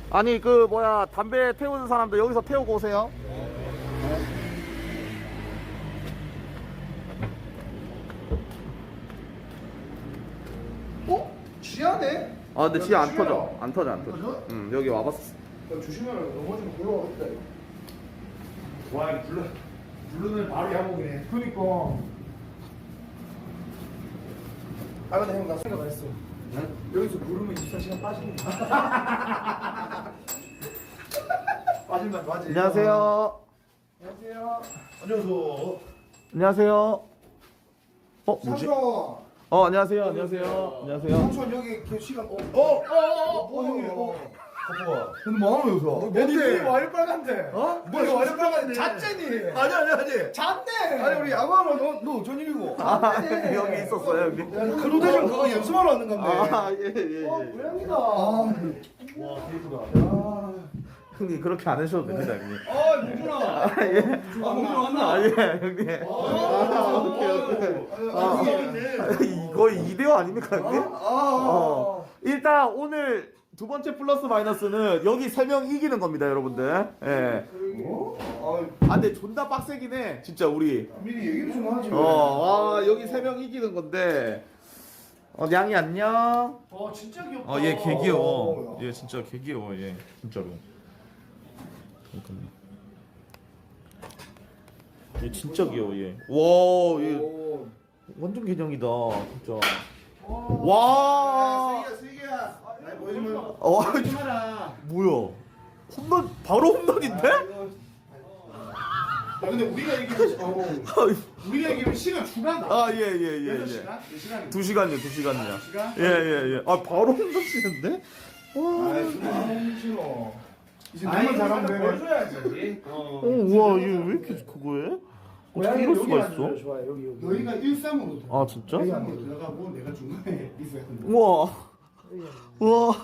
아니 그 뭐야 담배 태우는 사람들 여기서 태우고 오세요. 지하네? 근데 야, 지하 안 조심해라. 터져. 안 터져. 여기 와봤어. 조심해라. 넘어지면 곤란하겠다 이거. 와 이거 블루는 바로 야목이네. 그니까. 근데 형 나 생각 안 했어. 여기서 부르면 24시간 빠지는 거야. 빠진다 빠지. 안녕하세요. 안녕하세요. 안녕하세요. 뭐지? 삼촌. 안녕하세요. 안녕하세요. 삼촌 여기 그 시간 형님. 근데 뭐하노 여기서? 뭔데? 와이어 빨간데. 뭐야 와이어 빨간데? 잣쟁이. 아니. 잣네. 아니 우리 야구하면 너 전일이고. 여기 있었어요 여기. 크루대전 그거 연습하러 왔는 건데. 예. 고양이다. 형님 그렇게 안 하셔도 됩니다 형님. 문준아. 예. 문준아 왔나? 예 형님. 오케이. 거의 2대5 아닙니까 형님? 일단 오늘 두 번째 플러스 마이너스는 여기 3명 이기는 겁니다 여러분들. 예. 근데 존나 빡세긴 해 진짜 우리. 미리 얘기를 좀 하지. 여기 3명 이기는 건데. 냥이 안녕. 진짜 귀엽다. 얘 개 귀여워. 얘 진짜 개 귀여워 얘 진짜로. 얘 진짜 귀여워 얘. 와, 얘 완전 개념이다 진짜. 와. 슬기야. 날 보여주면. 뭐야? 홈런 바로 홈런인데? 근데 우리가 이기면 시간 추가다. 예. 시간? 몇 시간이야? 2시간요. 예. 바로 홈런 치는데? 싫어. 이제 너무 잘하면 돼. 보여줘야지. 우와, 얘 왜 이렇게 그거 해? 어떻게 이럴 수가 있어? 좋아요. 여기. 너희가 1-3으로 아, 진짜? 1-3으로 들어가고 내가 중간에 리스했는데. 우와. 이거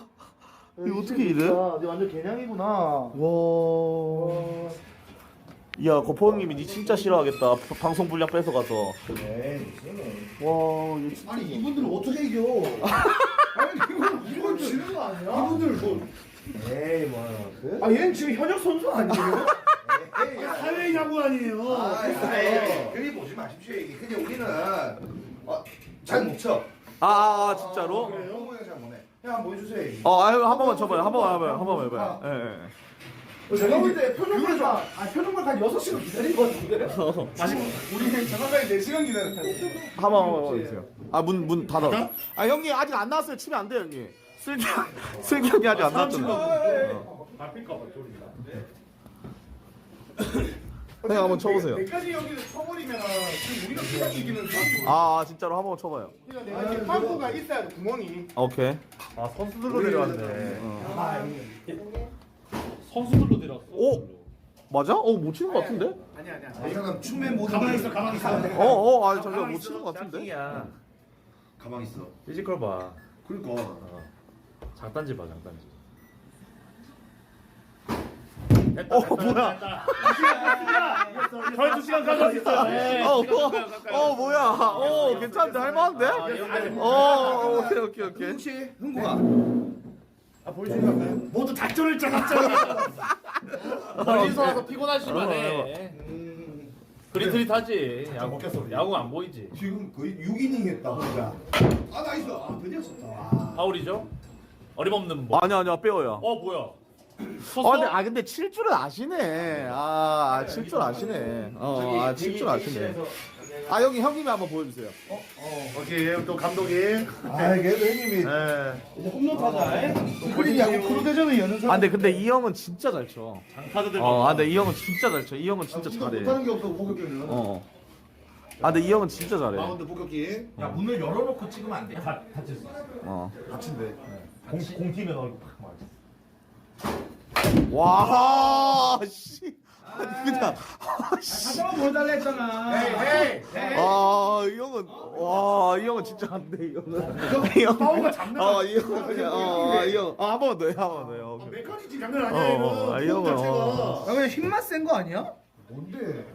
어떻게 이래? 완전 개냥이구나. 와. 야, 거포 형님이 니 진짜 싫어하겠다. 방송 분량 뺏어가서. 와, 이거 진짜. 아니 이분들은 어떻게 이겨? 아니 이건 지는 거 아니야? 이분들 뭐? 에이 뭐. 얘는 지금 현역 선수 아니에요? 사회 야구 아니에요? 그리 보지 마십시오. 이게 근데 우리는 잘 못 쳐. 진짜로? 형보다 잘 못해. 형 한번 보여주세요. 이게. 한 번만 쳐봐요. 한 번만 해봐요. 예. 제가 볼 때 표정mark 한 6시간 기다린 거 같은데? 우리 정확하게 4시간 기다렸다. 한 번만 해주세요. 문 닫아. 형님 아직 안 나왔어요. 치면 안 돼요, 형님. 슬기 형이 아직 안 나왔잖아요. 밟힐까봐 졸린다. 형 한번 쳐보세요. 내까지 여기를 쳐버리면 지금 우리가 그냥 이기는 상황. 진짜로 한번 쳐봐요. 이렇게 파고가 있어야 돼, 구멍이. 오케이. 선수들로 내려왔네. 선수들로 내려왔어. 맞아? 못 치는 것 같은데? 아니야. 잠깐 춤맨 모드. 가만히 있어. 잠깐 못 치는 것 같은데? 가만히 있어. 피지컬 봐. 그러니까. 장단지 봐 장단지. 뭐야? 거의 2시간 가까이 있어. 뭐야? 괜찮은데 할만한데? 오케이. 혹시 흥구가 모두 작전을 짜놨잖아. 멀리서 와서 피곤하시면 해. 그릿그릿하지. 야구 안 보이지. 지금 거의 6이닝 했다 혼자. 아 나이스. 아 드디어 썼다. 파울이죠? 어림없는 뭐. 아니야 빼요야. 뭐야? 근데 칠 줄은 아시네. 칠 줄 아시네. 칠 줄 아시네. 여기 형님이 한번 보여주세요. 오케이 또 감독님. 아 그래도 형님이 이제 홈런 타자. 스크린 야구 프로 대전을 여는 사람. 근데 이 형은 진짜 잘 쳐. 장타자들. 근데 이 형은 진짜 잘 쳐. 이 형은 진짜 잘해. 못하는 게 없어 목욕기는. 근데 이 형은 진짜 잘해. 마운드 목욕기. 야 문을 열어놓고 찍으면 안 돼? 다칠 수 있어. 다친대. 공 튀면 얼굴 팍 맞아. 와, 씨. 그냥. 다시 한번 보여달라 했잖아. 헤이. 이 형은 진짜 안 돼, 이 형은. 이 형은. 파워가 장난 이 형은 그냥, 이 형. 한 번 더 해, 한 번 더 해. 메카니즘 장난 아니야 이거. 이 형은. 그냥 힘만 센 거 아니야? 뭔데?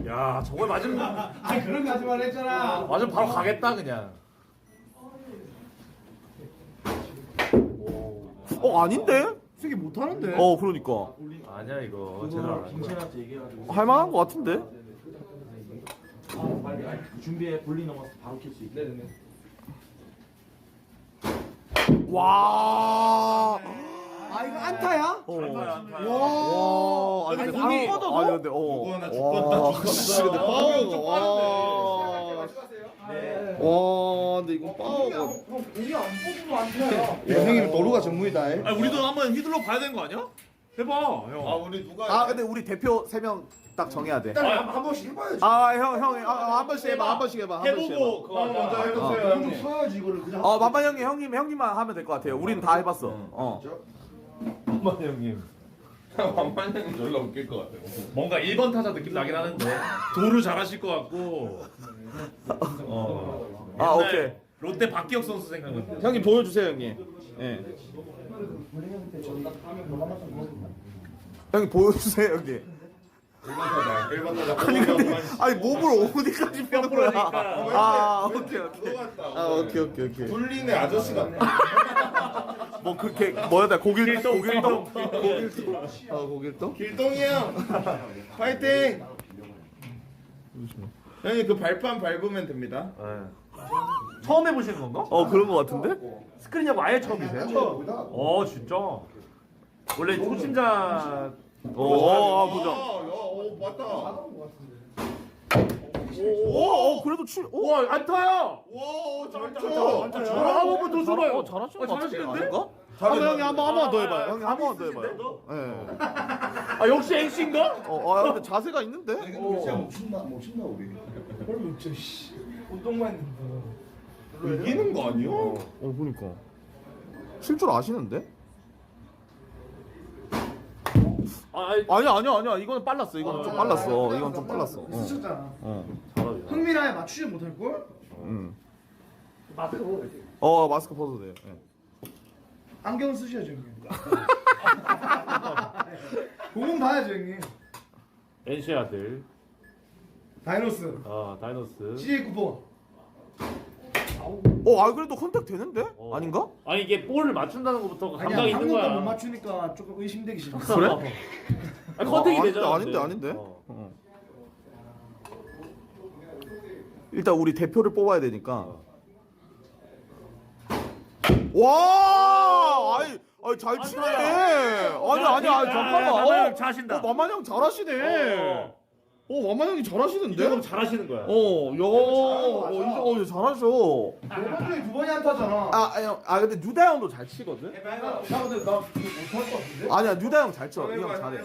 야 저걸 맞으면 그런 거 하지 말라 했잖아. 맞으면 바로 가겠다 그냥. 아닌데? 새끼 못하는데. 그러니까. 아니야 이거 제대로 안 한 거야. 할만한 거 같은데? 준비해 볼링 넘어서 바로 킬 수 있게. 와. 이거 안타야? 와. 근데 근데 공이- 근데 죽었나, 근데 파워가 근데 이거 파워가 우리 안 뽑으면 안타야. 형님 도루가 전무이다. 우리도 한번 휘둘러 봐야 되는 거 아니야? 해봐 형. 우리 누가? 근데 우리 대표 3명 딱 정해야 돼. 일단 한 번씩 해봐야지. 한 번씩 해봐. 한 번씩 해봐. 해보고 그거 먼저 하자. 해보세요. 형님 써야지 이거를 그냥. 만만 형님만 하면 될 것 같아요. 우리는 다 해봤어. 엄마 형님. 만만히 졸라 웃길 것 같아요. 뭔가 1번 타자 느낌 나긴 하는데 도루 잘하실 것 같고. 옛날 오케이. 롯데 박기혁 선수 생각난다. 형님 보여주세요, 형님. 예. 형님 보여주세요, 형님. 아니 근데 몸을 어디까지 펴는 거야? 오케이. 둘리네 아저씨가. 뭐 그렇게 뭐였다 고길동. 길동이 형. 파이팅. 형님 그 발판 밟으면 됩니다. 처음 해보시는 건가? 그런 거 같은데? 스크린 야구 아예 처음이세요? 진짜. 원래 초심자. 보자. 맞다. 그래도 와 안타야. 잘 한 번만 더 줘봐요. 잘하시는 거 잘하시는데? 아닌가? 형님 한 번 더 해봐요. 형님 한 번 더 해봐요. 예. 역시 NC인가? 근데 자세가 있는데? 못 친다 우리. 별로 진짜 씨. 운동만 이기는 거 아니야? 그러니까. 칠 줄 아시는데? 아니야. 이거는 빨랐어. 이건 좀 빨랐어. 이건 좀 빨랐어. 쓰셨잖아. 잘하죠. 흥미라에 맞추지 못할 걸? 마스크 벗어도 돼요. 예. 안경 쓰셔야죠 형님. 공은 봐야죠 형님. NC 아들. 다이노스. 다이노스. CJ 쿠폰. 그래도 컨택 되는데? 아닌가? 아니 이게 볼을 맞춘다는 것부터가 감각이 아니야 있는 방금 거야. 못 맞추니까 조금 의심되기 싫어. 그래? 아니, 컨택이 아닌데, 되잖아. 아닌데. 일단 우리 대표를 뽑아야 되니까. 와! 잘 치네. 아니 잠깐만. 만만 형 잘하신다. 만만 형 잘하시네. 만만 형이 잘하시는데? 그럼 잘하시는 거야. 이제 잘하셔. 저번주에 2번이 안타잖아. 근데 뉴다 형도 잘 치거든? 근데 나 이거 못할 것 같은데? 아니야, 뉴다 형 잘 쳐. 이 형 잘해.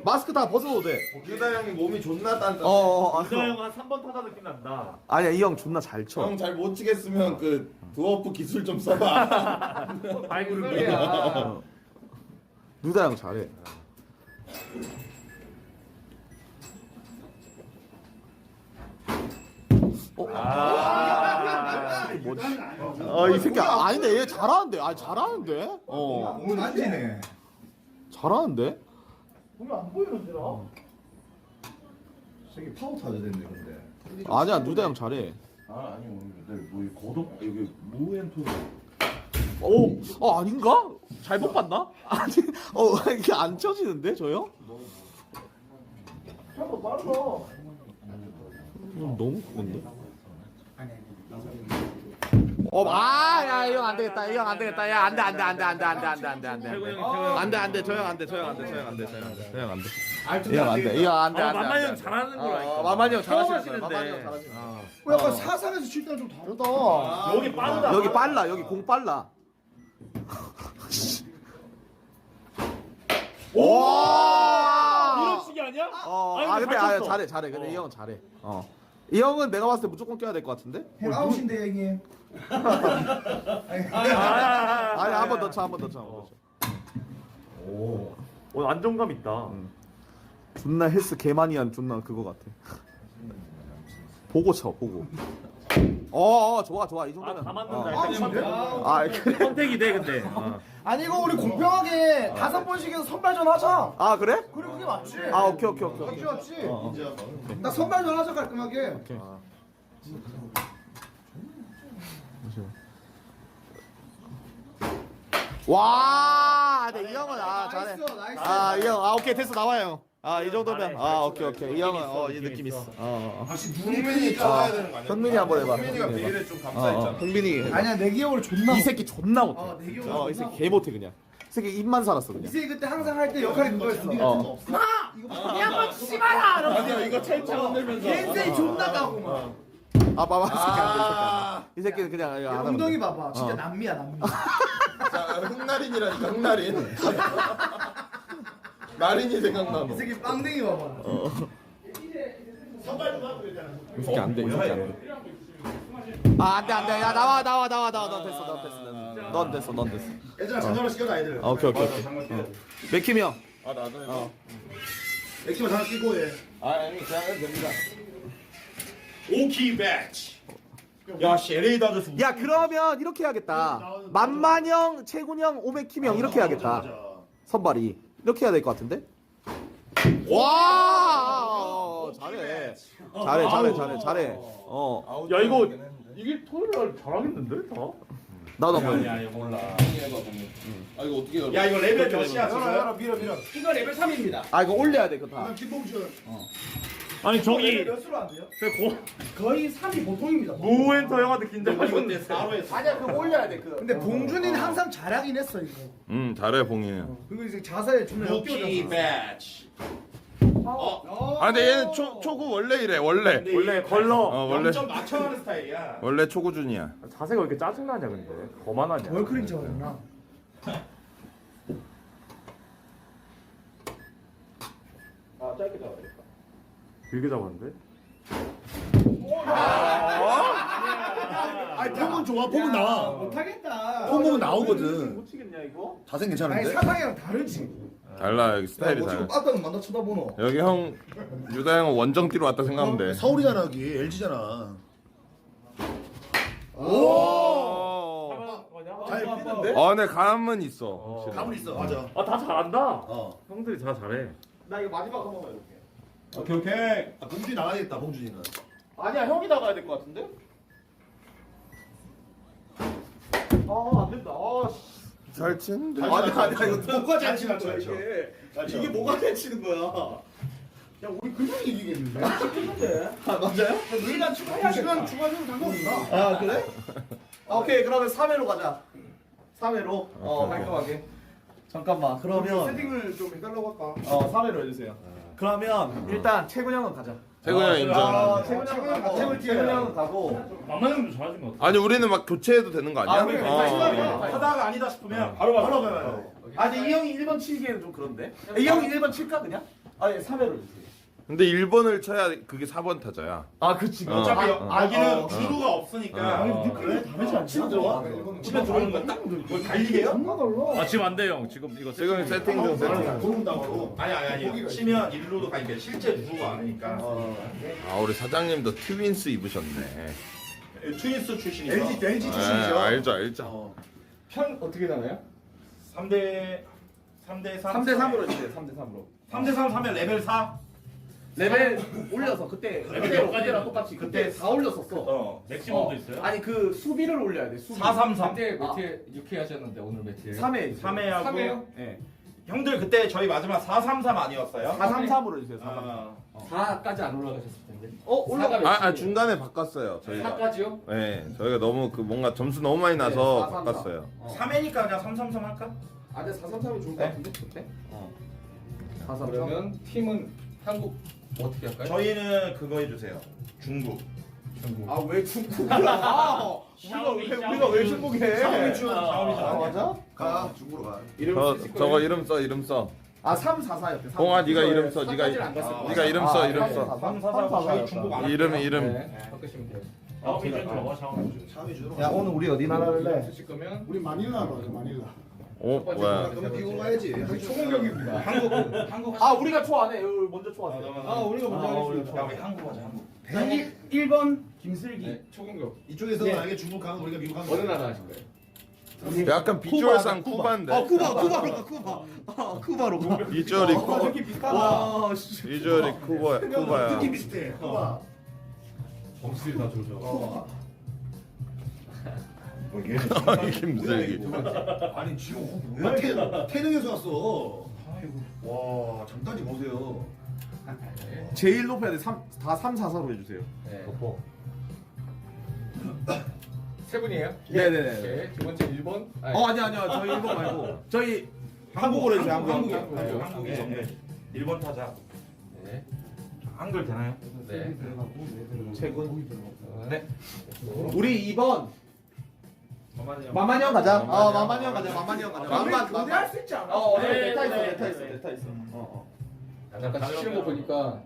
마스크 다 벗어도 돼. 유다 형이 몸이 존나 단단. 유다 형한 3번 타자 느낌 난다. 아니야, 이 형 존나 잘 쳐. 형 잘 못 치겠으면 그 두어프 기술 좀 써봐. 발구를 뉴다 형 잘해. 뭐지? 이 새끼 아닌데 얘 잘하는데. 잘하는데? 오늘 만지네. 잘하는데? 오늘 안 보이는데 나. 저기 파워 타자 됐네 근데. 아니야 누대 형 잘해. 아니 오늘 뭐 고독 여기 무엔토. 아닌가? 잘못 봤나? 아니 이게 안 쳐지는데 저 형? 생각보다 빠르다. 너무 그건데? 야, 이 형 안 되겠다. 이 형 안 되겠다. 야, 안 돼. 저 형 안 돼. 저 형 안 돼. 저 형 안 돼. 만만이 형 잘하는 거라니까. 만만이 형 잘하시는데. 약간 사상에서 칠 때랑 좀 다르다. 여기 빠르다. 여기 빨라. 여기 공 빨라. 이런 식이 아니야? 근데 잘해. 근데 이 형은 잘해. 이 형은 내가 봤을 때 무조건 껴야 될 것 같은데? 형 아웃인데 형님. 아니 한 번 더 쳐. 오늘 안정감 있다. 존나 헬스 개마니한 존나 그거 같아. 보고 쳐. 보고. 좋아. 이 정도면. 다 맞는다. 그래. 선택이 돼 근데. 아니 이거 우리 공평하게 5번씩 해서 선발전 하자. 그래? 그래 그게 맞지. 오케이. 맞지. 나 선발전 하자 깔끔하게. 이 형은 잘해. 나이스. 이 형, 오케이 됐어 나와요. 이 정도면 오케이. 이 형은 이 느낌 있어. 흥민이 따라야 되는 거 아니야? 흥민이 한번 해봐. 흥민이가 베일에 좀 감사했잖아. 흥민이. 아니야 내 기억으로 존나. 이 새끼 존나 못해. 내 기억으로. 이 새끼 개 못해 그냥. 이 새끼 입만 살았어 이 그냥. 새끼 그때 항상 할 때 역할이 그거였어. 이 한번 치지 마라. 아니야 이거 첼치 만들면서. 겐세이 존나 까고 막. 봐봐 이 새끼 안 돼. 이 새끼는 그냥 이거 안 하면 엉덩이 돼. 봐봐. 진짜 남미야 남미. 자 흑날인이라니까 흑날인. 나린이 생각나노. 이 새끼 빵댕이 봐봐. 이 새끼 안 돼. 이 새끼 안 돼. 안 돼. 야 나와. 넌 됐어. 얘들아 잠깐만 시켜줘 아이들. 오케이. 맥힘이 형. 나도. 맥키만 잠깐 끼고 해. 아니 그냥 해도 됩니다. 오키 배치. 야 LA 다저스. 야 그러면 이렇게 해야겠다. 만만형, 채군형, 오메킴형 이렇게 해야겠다. 선발이 이렇게 해야 될 것 같은데? 와 잘해. 야 이거 이게 토요일 날 잘하겠는데 다? 나도 한번. 야 몰라. 이거 어떻게 열어? 야 이거 레벨 몇이야 열어 지금? 밀어. 이거 레벨 3입니다. 이거 올려야 돼 그거 다. 김봉준. 아니 저기 몇으로 안 돼요? 그 거의 3이 보통입니다. 무엔터 형한테 긴장하셨네. 아니야 그거 올려야 돼 그. 근데 봉준이는 항상 잘하긴 했어 이거. 잘해 봉이. 그리고 이제 자세에 존나 오키 역겨워졌어. 배치. 근데 얘는 초구 원래 이래 원래. 원래 걸러. 원래 좀 맞춰가는 스타일이야. 원래 초구준이야. 자세가 왜 이렇게 짜증나냐 근데 거만하냐. 월크린 저였나? 짧게 잡아야겠다. 길게 잡았는데? 아니 폼은 좋아. 폼은 나와. 못하겠다. 폼 보면 나오거든. 못 치겠냐 이거? 자세 아니 괜찮은데? 사상이랑 다르지. 달라 여기 스타일이 뭐 지금 달라. 빠따는 만나 쳐다보노. 여기 형 유다 형은 원정 뛰러 왔다 생각하면 돼. 서울이잖아 여기 LG잖아. 잘 뛰는데? 근데 감은 있어. 가만히 있어. 맞아. 다 잘한다. 어. 형들이 다 잘해. 나 이거 마지막 한 번만 해볼게. 오케이. 봉준이 나가야겠다. 봉준이는. 아니야 형이 나가야 될 것 같은데? 안 된다. 잘 치는데. 아니야 이거 뭐가 잘 치는 거야 이게. 이게 뭐가 잘 치는 거야? 야 우리 그냥 이기겠는데? 쉽겠는데? 맞아요? 우리가 추가해야 시간 추가해도 상관없나? 그래? 오케이 그러면 3회로 가자. 3회로 깔끔하게. 잠깐만 그러면 세팅을 좀 해달라고 할까? 3회로 해주세요. 그러면 일단 채군 형은 가자. 채군 형 인정. 채군 형은 가고. 만만 형도 잘하신 것 같아. 아니 우리는 막 교체해도 되는 거 아니야? 하다가 아니다 싶으면 바로 가요. 아니 이 형이 1번 치기에는 좀 그런데. 이 형이 1번 칠까 그냥? 아니 3회로 주세요. 근데 1번을 쳐야 그게 4번 타자야. 그치. 어차피 여기는 주루가 없으니까. 그래 다르지 않지? 치면 들어가. 치면 들어오는 건 딱 뭐 달리게요? 존나 달라. 지금 안 돼 형. 지금 이거 지금 세팅 중 세팅. 고른다고. 아니. 치면 일루도 가니까 실제 누구가 아니니까. 우리 사장님도 트윈스 입으셨네. 트윈스 출신이죠. LG 네, 출신이죠. 알죠. 편 어떻게 나와요? 3대 3. 3대3으로 주세요. 3대3으로. 3대 3 하면 레벨 4. 레벨 올려서 그때 몇 가지나 똑같이 그때 4 올렸었어. 맥시멈도 있어요? 아니 그 수비를 올려야 돼. 수비. 4-3-3. 그때 몇회 6회 하셨는데 오늘 몇 회? 3회. 3회하고 3회요? 네. 형들 그때 저희 마지막 4-3-3 아니었어요? 4-3-3으로 해주세요. 4-3-3. 아, 4까지 안 올라가셨을 텐데. 아 중간에 바꿨어요 저희가. 4까지요? 네, 저희가 너무 그 뭔가 점수 너무 많이 나서 4-3-3. 바꿨어요. 3회니까 그냥 3-3-3 할까? 아, 근데 4-3-3이 좋을 것 같은데 그때? 4-3-3. 그러면 팀은 한국 어떻게 할까요? 저희는 그거 해주세요. 중국. 아, 왜 중국이야? 우리가 왜 중국해? 샤오미준. 아, 맞아? 가 중국으로 가. 저거 이름 써 이름 써. 아, 3-4-4였대. 봉아 네가 이름 써. 네가 안 갔을 거야. 네가 이름 써 이름 써. 3-4-4 저희 중국 안 이름 할게요. 이름. 네, 바꾸시면 돼요. 샤오미준 저거 샤오미준. 샤오미준으로 야 오늘 우리 어디 나갈래? 쓰실 거면 우리 마닐라로 하자 마닐라. 뭐야? 그러면 미국 가야지. 초공격입니다. 한국 아, 우리가 초 안 해. 여기 먼저 초 안 해. 우리가 먼저 하겠습니다. 야 우리 한국 하자 한국. 1번 김슬기. 네, 초공격. 이쪽에서 만약에 중국 가면 우리가 미국 가면 어느 나라 하신 거예요? 약간 비주얼상 쿠바인데. 쿠바로 가. 비주얼이 쿠바. 느낌 비슷하다. 와 씨. 비주얼이 쿠바야. 느낌 비슷해. 쿠바. 정수리 다 조져. 김슬기. 아니 지금 뭐야? 태릉에서 왔어. 와 장단지 보세요. 제일 높여야 돼. 다 3-4-4로 해주세요. 네. 세 분이에요? 네네네. 오케이. 두 번째 1번. 아니요 저희 일본 말고 저희 한국어로 해주세요. 한국. 한국이 정대. 일본 타자. 네. 한글 되나요? 네. 최군. 네. 우리 2번. 만만히 형 가자. 만만히 형 가자. 만만히 형 가자. 교대할 수 있지 않아? 네타 있어. 잠깐 치시는 거 보니까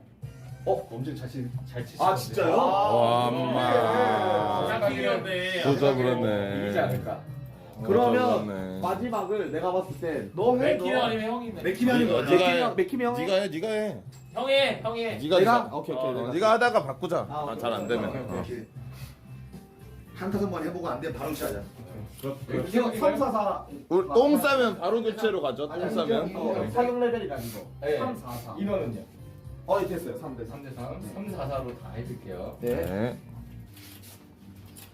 엄청 잘 치시는데. 아, 진짜요? 와 엄마. 짱킹이었네. 조져버렸네. 이기지 않을까? 그러면 마지막을 내가 봤을 때 너 해. 맥키는 아니면 형이네. 맥키면 하는 거야. 맥키면 형. 네가 해. 네가 해. 형이. 네가 내가? 해. 오케이. 네가 하다가 바꾸자. 잘 안 되면. 이렇게 한 타석만 해보고 안 되면 바로 시작하자. 3-4-4. 우리 똥 싸면 바로 교체로 가죠. 똥 싸면. 사격 레벨이라 이거. 네. 3-4-4. 인원은요? 됐어요. 3대3. 3대3, 3-4-4로 다 해줄게요. 네.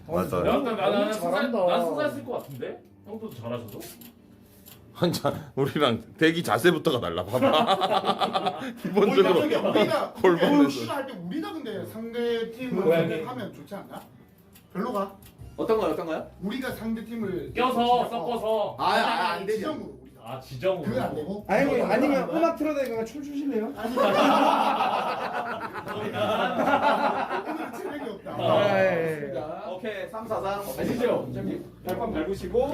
맞아요. 나는 잘한다. 난 수사 쓸것 같은데? 형도 잘하셔도? 한자 우리랑 대기 자세부터가 달라. 봐봐. 기본적으로 우리가 골반에서. 할때 우리가 근데 상대 팀을 하면 좋지 않나? 별로가? 어떤 거요? 우리가 상대 팀을 껴서 섞어서. 안 되지. 지정으로 우리가. 아 지정으로. 그건 안 되고. 아니면 음악 틀어대니까 춤 추실래요? 오늘 체력이 없다. 오케이. 3-4-4. 아시죠? 저기 발판 밟으시고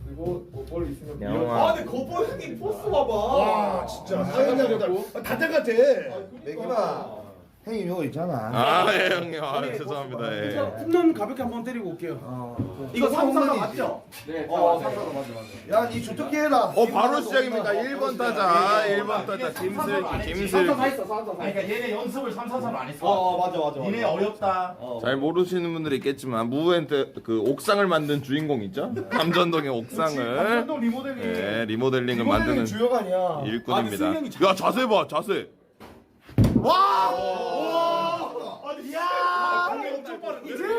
그리고 볼 있으면 영화. 근데 거보 형님 포스 봐봐. 와 진짜 사연자보다 다 똑같아. 맥기마 형님 이거 있잖아. 예 형님. 죄송합니다. 예. 홈런 가볍게 한번 때리고 올게요. 이거 3-4-4 맞죠? 네. 3-4-4 맞아. 야니 주특기 해라. 바로 시작입니다. 1번 타자. 1번 타자. 김슬기. 3-4-4 했어. 3-4-4. 아니 그러니까 얘네 연습을 3-4-3 안 했어. 맞아. 니네 어렵다. 잘 모르시는 분들이 있겠지만 무브엔트 그 옥상을 만든 주인공 있죠? 삼전동의 옥상을 한번더 리모델링. 예, 리모델링을 만드는 주역 아니야. 일꾼입니다. 야 자세 봐 자세.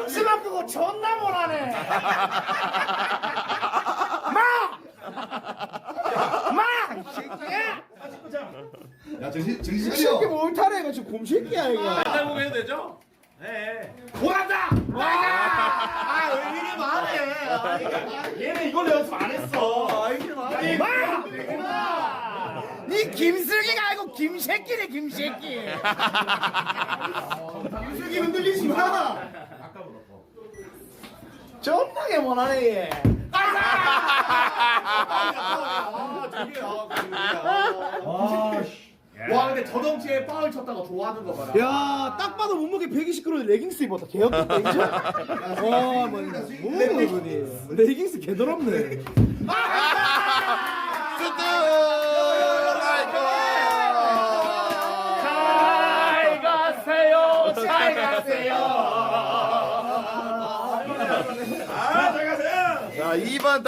심한 그거 존나 못하네. 야 정신 차려. 못하네 이거 지금 곰새끼야 이거. 맨날 보게 해도 되죠? 못한다. 왜 이리 말해? 얘네 이걸로 연습 안 했어. 니 김슬기가 아니고 김새끼네 김새끼. 김슬기 흔들리지 마. 존나게 못하네 얘. 와 근데 저 덩치에 파울 쳤다가 좋아하는 거 봐라. 야, 딱 봐도 몸무게 120kg 레깅스 입었다. 개혁했다, 인정? 와, 뭐, 이분이. 레깅스 개더럽네. 잘 가세요. 자 2번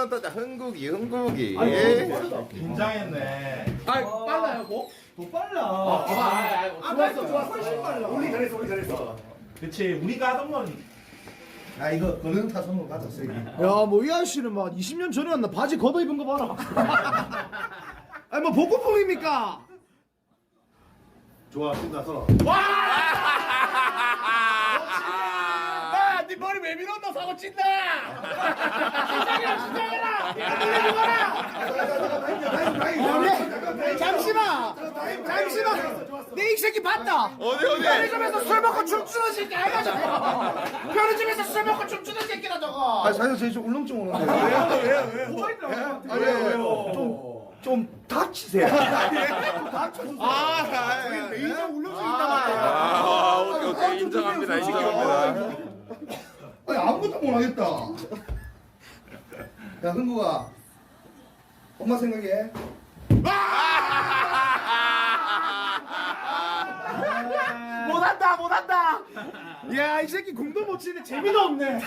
타자 흥국이. 긴장했네. 빨라요 뭐? 더 빨라. 좋았어. 훨씬 빨라. 우리 잘했어. 그치 우리가 하던 건. 아 이거 거는 타선으로 가자 세게. 야뭐 이 아저씨는 막 20년 전이었나 바지 걷어 입은 거 봐라. 아니 뭐 복고풍입니까? 좋아 신나서. 네 머리 왜 밀었나 사고 친다. 진정해라. 잠시만. 내 이 새끼 봤다. 어디? 편의점에서 술 먹고 춤추는 새끼 아이가 저거. 편의점에서 술 먹고 춤추는 새끼라 저거. 아 사실 제일 좀 울렁증 오는데. 왜요? 좀 다치세요. 메이저 울렁증 있다. 오케이 인정합니다. 아니 아무것도 못 하겠다. 야 흥국아, 엄마 생각해. 못한다. 야 이 새끼 공도 못 치는데 재미도 없네.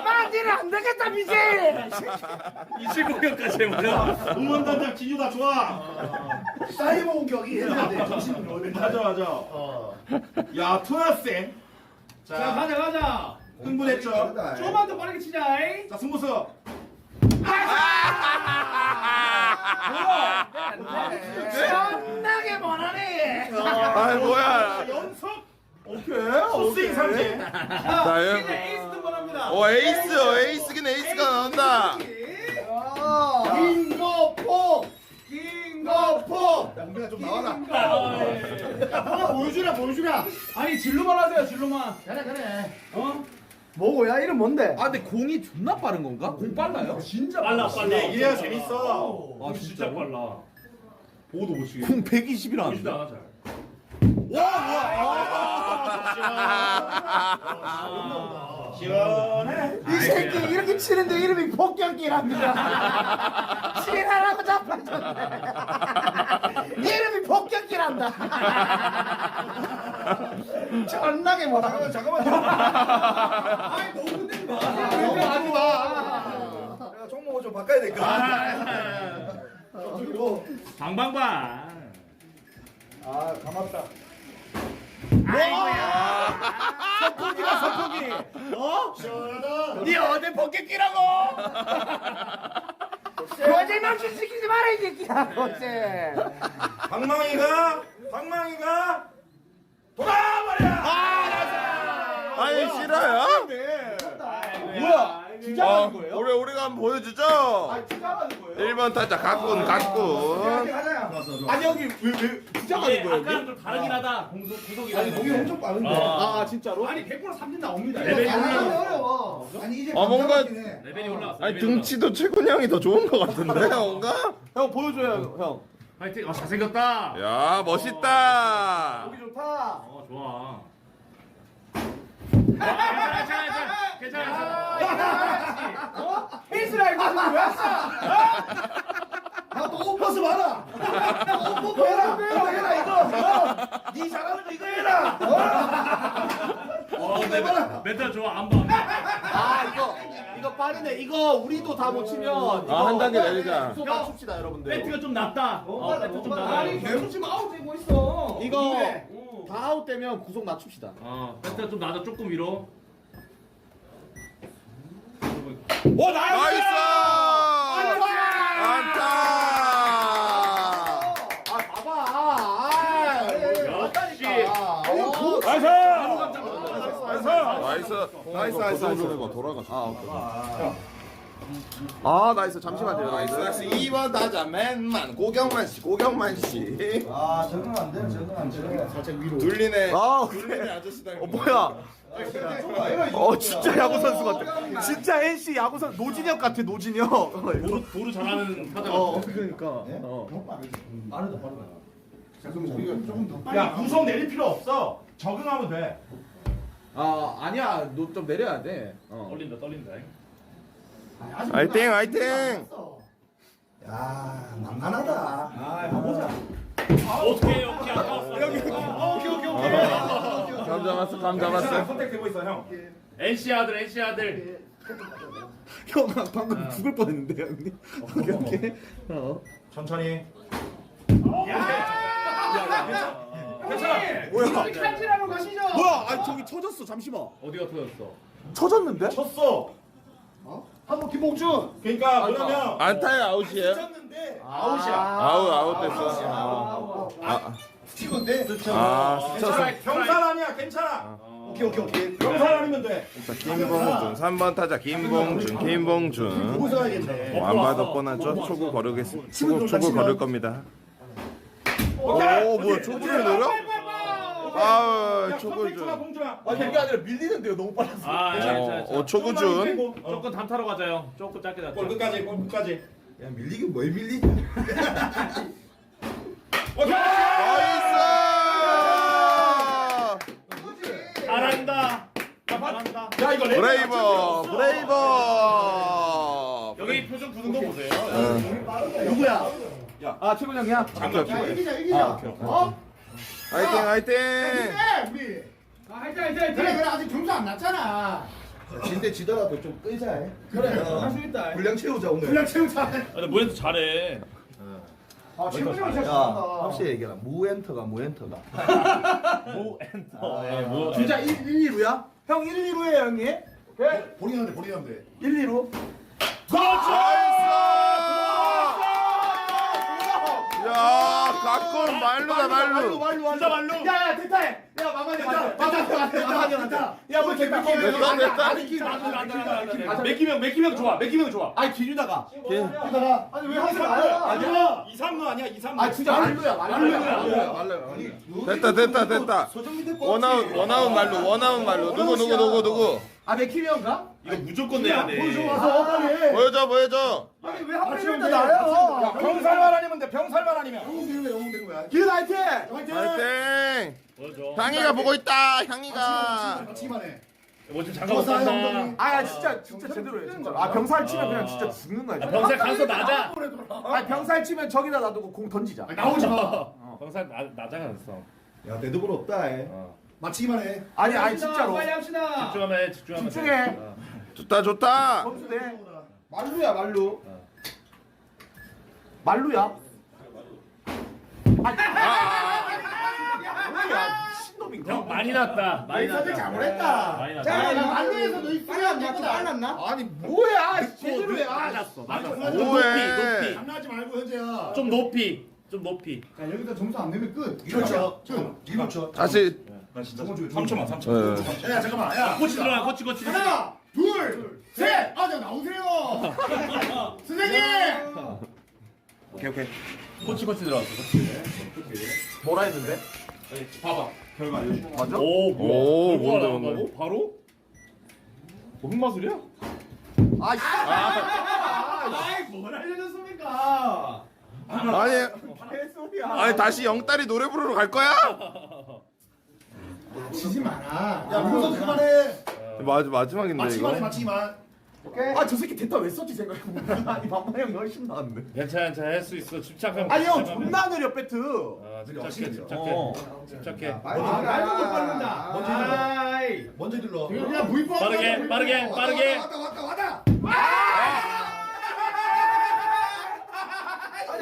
만지는 안 되겠다 미지. 25년까지 해보자. 응원단장 기주다 좋아. 사이버 공격이 해야 돼. 정신으로. 맞아. 야 투어쌤. 자 가자. 흥분했죠? 조금만 더 빠르게 치자. 자 승부수. 존나게 못하네. 아 뭐야? 연속. 오케이. 삼진. 자 에이스 등반합니다. 에이스긴 에이스가 나온다. 김거포. 야 흥국아 좀 나와라. 야 보여주라. 아니 진로만 하세요 진로만. 잘해. 뭐고 야 이름 뭔데? 아 근데 공이 존나 빠른 건가? 공 빨라요? 진짜 빨라. 이래야 재밌어. 아 진짜 빨라. 보고도 못 치게. 공 120이라 보지도 않아 잘. 시원해. 이 새끼 이렇게 치는데 이름이 폭격기랍니다. 치라라고 자빠졌네. 이름이 폭격기란다. 존나게 뭐라. 잠깐만요. 아니 너무 흔들지 마. 하지 마. 내가 종목을 좀 바꿔야 될 것 같아. 그리고 방방방. 아 감았다. 선풍기다 선풍기. 네 어디 폭격기라고? 거짓말 시키지 마라 이 새끼야. 어째? 방망이가 돌아버려. 아니 싫어요? 뭐야? 주장하는 거예요? 우리가 한번 보여주죠. 주장하는 거예요? 1번 타자 가꾼. 아니 여기 왜 주장하는 거예요? 아까랑 좀 다르긴 하다. 구속이. 아니 공이 엄청 빠른데. 아 진짜로? 아니 100% 삼진 나옵니다. 레벨이 어려워. 아니 이제 뭔가 감당하긴 해. 레벨이 올라왔어. 아니 등치도 최군 형이 더 좋은 것 같은데 뭔가? 형 보여줘요 형. 파이팅. 잘생겼다. 야 멋있다. 보기 좋다. 좋아. 괜찮아. 페이스를 알고 있는 왜 왔어? 아또 오퍼스 봐라. 오퍼 해라. 이거 해라 이거. 네 잘하는 거 이거 해라. 해봐라. 멘탈 좋아. 안 봐. 아 이거 빠르네. 이거 우리도 다 못 치면 한 단계 내리자. 구속 맞춥시다 여러분들. 배트가 좀 낮다. 배트 좀 낮아. 아니 계속 지금 아웃되고 있어. 이거 다 아웃되면 구속 낮춥시다. 배트가 좀 낮아. 조금 위로. 오 나이스. 안타. 봐봐. 나이스. 나이스. 잠시만요. 나이스. 2번 타자 맨만 고경만 씨. 아 적응 안 돼. 적응 안 돼. 살짝 위로. 둘리네. 그래. 아저씨다. 뭐야? 진짜 야구 선수 같아. 진짜 NC 야구 선수 노진혁 같아. 노진혁. 도루 잘하는 타자. 그러니까. 빠르다. 잠깐만 우리가 조금 더 빨리. 야 구속 내릴 필요 없어. 적응하면 돼. 아니야 너 좀 내려야 돼. 떨린다. 화이팅. 야 남난하다. 어떻게 아까웠어. 오케이. 감 잡았어. 선택되고 있어 형. NC 아들 NC 아들. 형 방금 죽을 뻔했는데 형님. 오케이. 천천히. 뭐야? 칼질하러 가시죠. 뭐야? 아 저기 쳐졌어. 잠시만. 어디가 터졌어? 쳐졌는데? 쳤어. 한번 김봉준. 그러니까 뭐냐면 안타에 아웃이에요? 쳤는데 아웃이야. 아웃 됐어. 찍은데. 괜찮아. 병살 아니야. 괜찮아. 오케이. 병살 아니면 돼. 자, 김봉준 3번 타자 김봉준. 보고 써야겠네. 안 봐도 뻔하죠. 초구 거르겠습니다. 초구 거를 겁니다. 오 뭐야 초구를 노려? 아 초구 준. 봉준아. 아 그게 아니라 밀리는데요. 너무 빨라서. 괜찮아. 초구 준. 조금 담타러 가자요. 조금 짧게 잡자. 골 끝까지. 야 밀리긴 뭘 밀리냐. 나이스. 잘한다. 잘한다. 야 이거 브레이버. 여기 표정 굳은 거 보세요. 누구야? 아 최군형이야? 이기자. 어? 화이팅. 우리. 화이팅. 그래 아직 점수 안 났잖아. 진대 지더라도 좀 끄자. 그래. 할 수 있다. 분량 채우자 오늘. 분량 채우자. 근데 모현도 잘해. 아 최근에 확실히 얘기해라. 무엔터가. 모 엔터. 진짜 1, 2루야? 형 1, 2루예요 형님? 보리는데 보리는데. 1, 2루? 야 가끔 말루다 말루. 진짜 말루. 야야 대타해. 야 마마니 맞아. 야뭐 됐다. 맥기명 좋아. 맥기명 좋아. 아니 기준다가. 아니 왜 항상 나야? 아니야. 2, 3루 아니야. 2, 3루. 아 진짜 말루야. 됐다. 원아웃 말루. 누구? 아 맥키명가? 이거 무조건 내야 돼. 와서 빨리. 보여줘. 아니 왜 하필이면 나야? 병살만 아니면 돼. 병살만 아니면. 영웅 되는 거야. 기준 화이팅! 화이팅. 보여줘. 향이가 보고 있다. 향이가. 같이만 해. 뭐좀 잠깐 못한다. 아 진짜 제대로 해 진짜. 아 병살 치면 그냥 진짜 죽는 거야. 병살 가서 낮아. 아 병살 치면 저기다 놔두고 공 던지자. 나오지 마. 병살 낮아 갔어. 야 데드볼 없다. 맞히기만 해. 아니 진짜로. 빨리 합시다. 집중하면 집중해. 좋다. 점수 돼. 말루야 말루. 말루야. 뭐야 신놈인가? 형 많이 났다. 많이 났다. 잘못했다. 많이 자, 났다. 말루에서 너희 수련 내가 빨랐나? 아니 뭐야 제대로 해. 맞았어. 뭐해? 장난하지 말고 현재야. 좀 높이. 야 여기다 점수 안 내면 끝. 이렇죠. 이렇죠. 다시. 3초만. 야 잠깐만. 야 코치 들어가. 코치. 하나, 둘, 셋. 아, 저 나오세요. 선생님. 오케이. 코치 들어갔어. 뭐라 했는데? 봐봐. 결과 알려줘. 맞아? 오, 뭔데. 바로? 뭐 흑마술이야? 아이 뭘 알려줬습니까? 아니 다시 영딸이 노래 부르러 갈 거야? 지지 마라. 야, 문서 그만해. 마지막인데 이거. 마치기만. 아 저 새끼 대타 왜 썼지 생각해보면. 아니 반만 형이 훨씬 나았네. 괜찮아. 할 수 있어. 집착하면. 아니 형 존나 느려 배트. 집착해. 말도 못 받는다. 먼저 들러. 그냥 무이퍼. 빠르게. 왔다.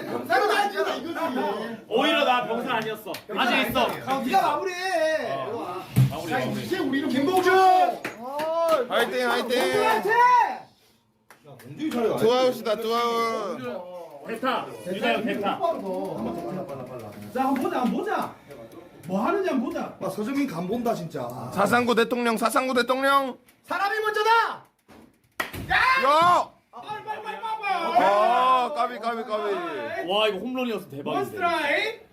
병사는 아니잖아 이거지. 오히려 나 병사 아니었어. 아직 있어. 네가 마무리해. 마무리. 이제 우리는 김봉준. 화이팅. 투아웃이다. 투아웃. 대타. 유다형 대타. 자 한번 보자. 뭐 하는지 한번 보자. 와 서정민 간 본다 진짜. 사상구 대통령. 사람이 먼저다. 야! 아, 까비. 와 이거 홈런이었어. 대박인데. 원스트라이크.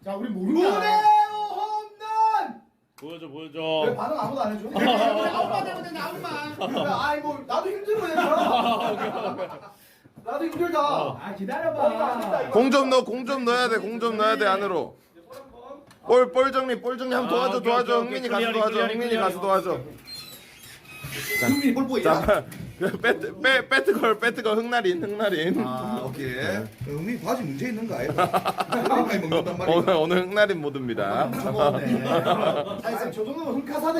자 우리 모른다. 홈런. 보여줘. 반응 아무도 안 해줘. 아무만 하면 된다 아무만. 아이 뭐 나도 힘들어 얘들아. 나도 힘들다. 아 기다려봐. 공 좀 넣어야 돼 안으로. 볼 정리 한번 도와줘. 오케이. 흥민이 가서 도와줘. 승민이 볼 보이야. 자, 배트걸 흑날인. 아 오케이. 형님 바지 문제 있는 거 아이가? 많이 먹는단 말이야. 오늘 흑날인 모드입니다. 아니 저 정도면 흑화사대.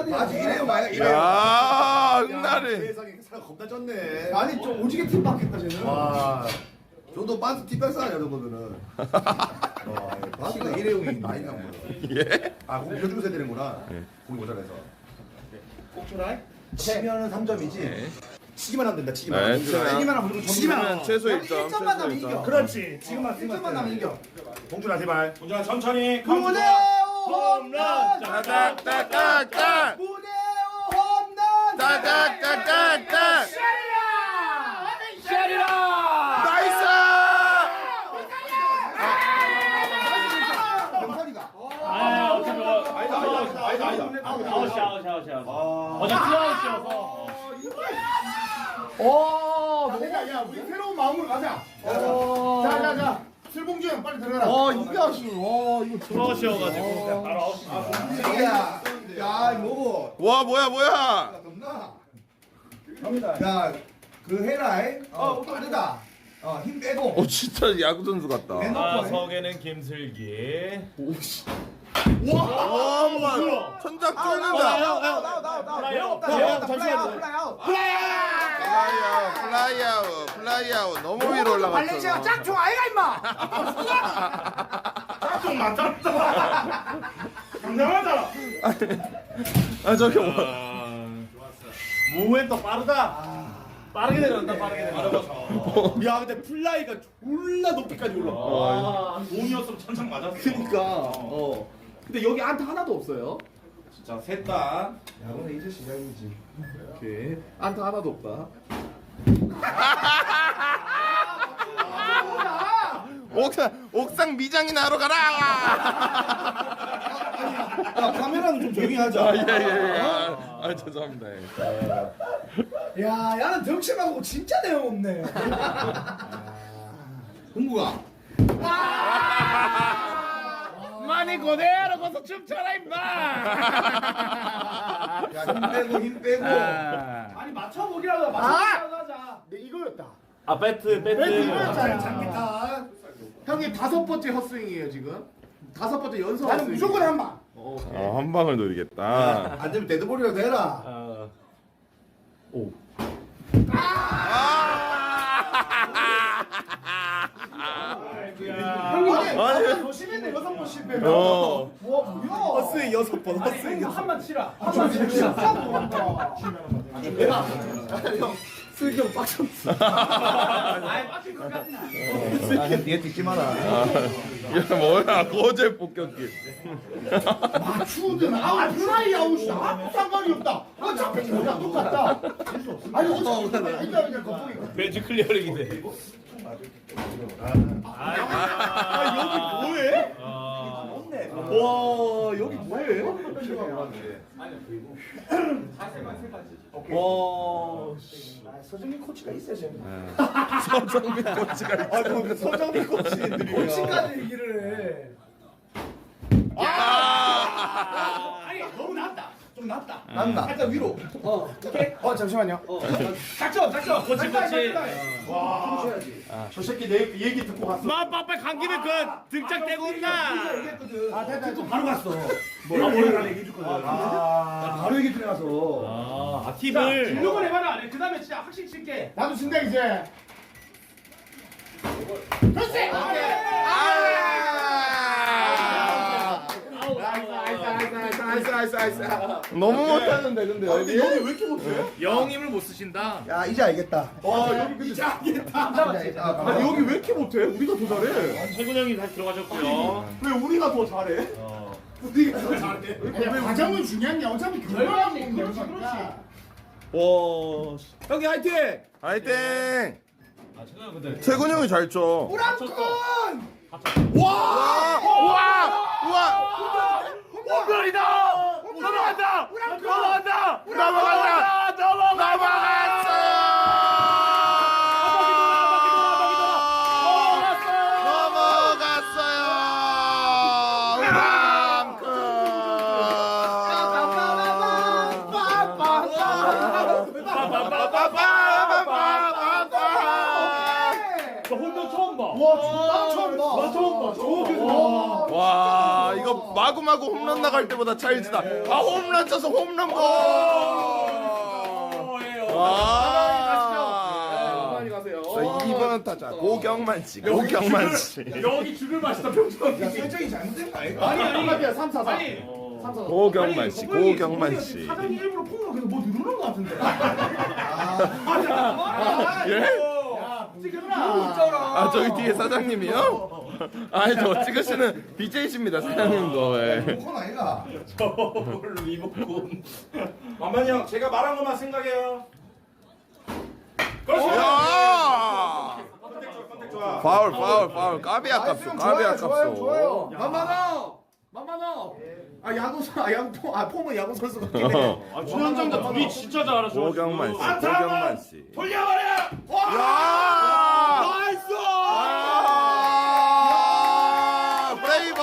바지 이래요 마야 이래요. 야 흑날인. 세상에 사람 겁나 졌네. 아니 좀 오지게 팀 받겠다 쟤는. 와. 저도 반스 뒷발 싸요 여러분들은. 바지가 일회용이 많이 나온 거예요. 예? 아 공기 해주면서 해야 되는구나. 공기 모자라서. 꼭주라이? 치면은 3점이지. 치기만 하면 된다. 치기만. 네, 치기만 하면 무조건 치기만 최소 1점. 1점만 나면 이겨. 그렇지. 지금만 1점만 나면 이겨. 봉준아 제발. 공준아 천천히. 무대오 홈런. 따닥따닥따닥. 무대오 홈런. 따닥따닥따닥. 샤리라. 나이스. 영산이가. 아웃이야. 어제 투아웃이어서. 야, 우리 새로운 마음으로 가자. 자. 슬봉주 형 빨리 들어가라. 이게 아쉬워. 이거 투아웃이어가지고 바로 아웃. 야, 뭐고? 와 뭐야? 갑니다. 야, 그 해라이. 빠르다. 힘 빼고. 진짜 야구 선수 같다. 석에는 김슬기. 와 뭐야? 천장 뚫는다. 플라이아웃. 너무 위로 올라갔어. 발렌시아가 짝퉁 아이가 임마. 좀 맞았다. 당당하다. 저기 뭐. 모멘터 빠르다. 빠르게 내려간다. 야 근데 플라이가 졸라 높이까지 올라. 몸이었으면 천장 맞았어. 그니까. 근데 여기 안타 하나도 없어요. 진짜 셋다. 야구는 이제 시작이지. 오케이. 안타 하나도 없다. 옥상 미장이나 하러 가라. 야, 카메라는 좀 조용히 하자. 예. 죄송합니다. 야, 야는 덕심하고 진짜 내용 없네. 공구가. 많이 고대하러 가서 춤춰라 임마. 야, 힘 빼고. 아니 맞춰보기라도 하자. 네 이거였다. 배트. 이거였잖아. 장기탄. 형이 5번째 헛스윙이에요 지금. 5번째 연속 나는 헛스윙. 무조건 한 방. 한 방을 노리겠다. 안 되면 데드볼이라도 해라. 형님 조심했네 6번 실패면. 와 뭐야? 헛스윙 6번. 헛스윙. 한번 치라. 슬경 빡쳤어. 빡칠 것까지는. 뒤에 뛰지 마라. 이거 뭐야? 거제 폭격기. 맞추든 플라이 아웃이다. 아무 상관이 없다. 어차피 그냥 똑같다. 아니 어차피 그냥 거북이. 벤치 클리어링인데. 여기 뭐해? 와 여기 뭐해? 와 서정민 코치가 있어야 돼. 서정민 코치가 있어. 서정민 코치들이 코치까지 얘기를 해. 아니 너무 낮다. 좀 낮다. 난다. 살짝 위로. 오케이. 잠시만요. 작전. 코치. 와. 저 새끼 내 얘기 듣고 갔어. 빨리 간 김에 그 등짝 떼고 온다. 듣고 바로 갔어. 뭐라 얘기해 줬거든. 바로 얘기 들어가서. 팁을. 진동을 해봐라. 그 다음에 진짜 확실히 칠게. 나도 진다 이제. 그렇지. 나이스. 너무 못하는데 근데 여기. 여기 왜 이렇게 못해? 영임을 못 쓰신다. 야, 이제 알겠다. 여기 근데 이제 알겠다. 아니 여기 왜 이렇게 못해? 우리가 더 잘해. 최군 형이 다시 들어가셨고요. 왜 우리가 더 잘해? 우리가 더 잘해. 과정은 중요한 게 어차피 결과만 먹는 거니까. 와 형이 화이팅! 화이팅! 최군 형이 잘 쳐. 우랑꾼! 와! 홈런이다! 넘어간다! 넘어갔어요. 와 이거 마구마구 홈런 나갈 때보다 찰지다. 아 홈런 쳐서 홈런 볼. 와. 많이 가세요. 2번 타자 고경만 씨. 고경만 씨. 여기 죽을 맛이다 병정이. 야 설정이 잘못된 거 아이가? 아니 3, 4, 4. 아니. 고경만 씨. 고경만 씨. 사장이 일부러 폰으로 계속 뭐 누르는 거 같은데. 예? 아 저기 뒤에 사장님이요? 아니 저 찍으시는 BJ십니다 사장님도. 예. 폰 아이가? 저걸 리모컨. 만만히 형 제가 말한 것만 생각해요. 야! 컨택 좋아. 파울 까비 아깝소. 까비 아깝소. 만만아. 아 야구 폼은 야구 선수 같긴 해. 아 주연장자 둘이 진짜 잘하셔. 고경만 씨. 고경만 씨. 돌려버려. 야! 나이스. 플레이버.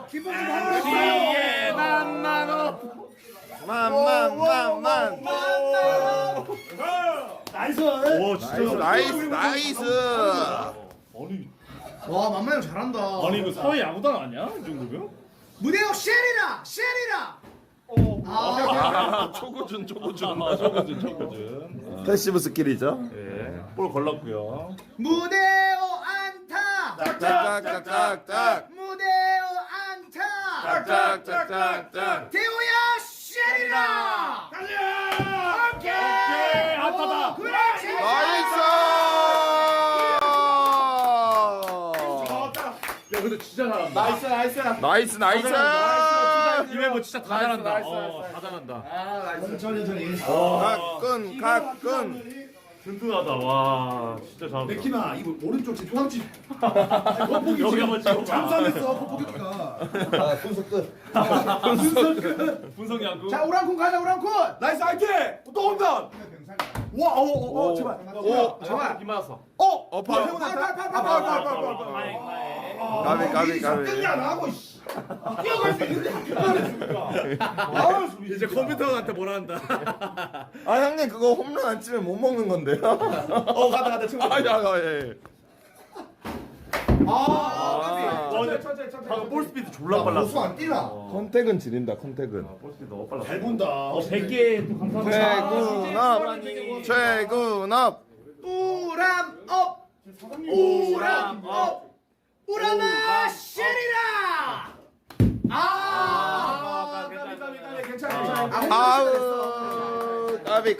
기분 좀 시에 만만어. 만. 나이스. 오 나이스. 와 만만 형 잘한다. 아니 이거 사회 야구단 아니야? 이 정도면? 무대요 쉘이라. 초구준. 초구준. 패시브 스킬이죠. 예. 볼 걸렀고요. 무대요 안타. 짝짝짝짝짝. 무대요 안타. 짝짝짝짝짝. 대호야 쉘이라. 오케이. 안타다. 그렇지. 나이스. 야 근데 진짜 잘한다. 나이스. 나이스. 이 멤버 진짜 다 잘한다. 다 잘한다. 가끈. 든든하다. 와 진짜 잘한다. 맥키나 이거 오른쪽 제 중앙집. 여기 한번 찍어. 잠수함했어 포기가. 분석 양구. 자 우랑콘 가자 우랑콘. 나이스 아이팅. 또 홈런. 와 제발. 제발. 비 맞았어. 바로. 까비. 땡이 안 하고. 뛰어갈 수 있는데 학교가 이제 컴퓨터한테 뭐라 한다. 아 형님 그거 홈런 안 치면 못 먹는 건데요. 가다 친구. 예. 방금 볼 스피드 졸라 빨랐어. 보수 안 뛰나? 컨택은 지린다. 컨택은. 볼 스피드 너무 빨랐어. 잘 본다. 100개 또 감사합니다. 최군업. 우람업. 우람아 쉘이라. 괜찮아. 아우 까비.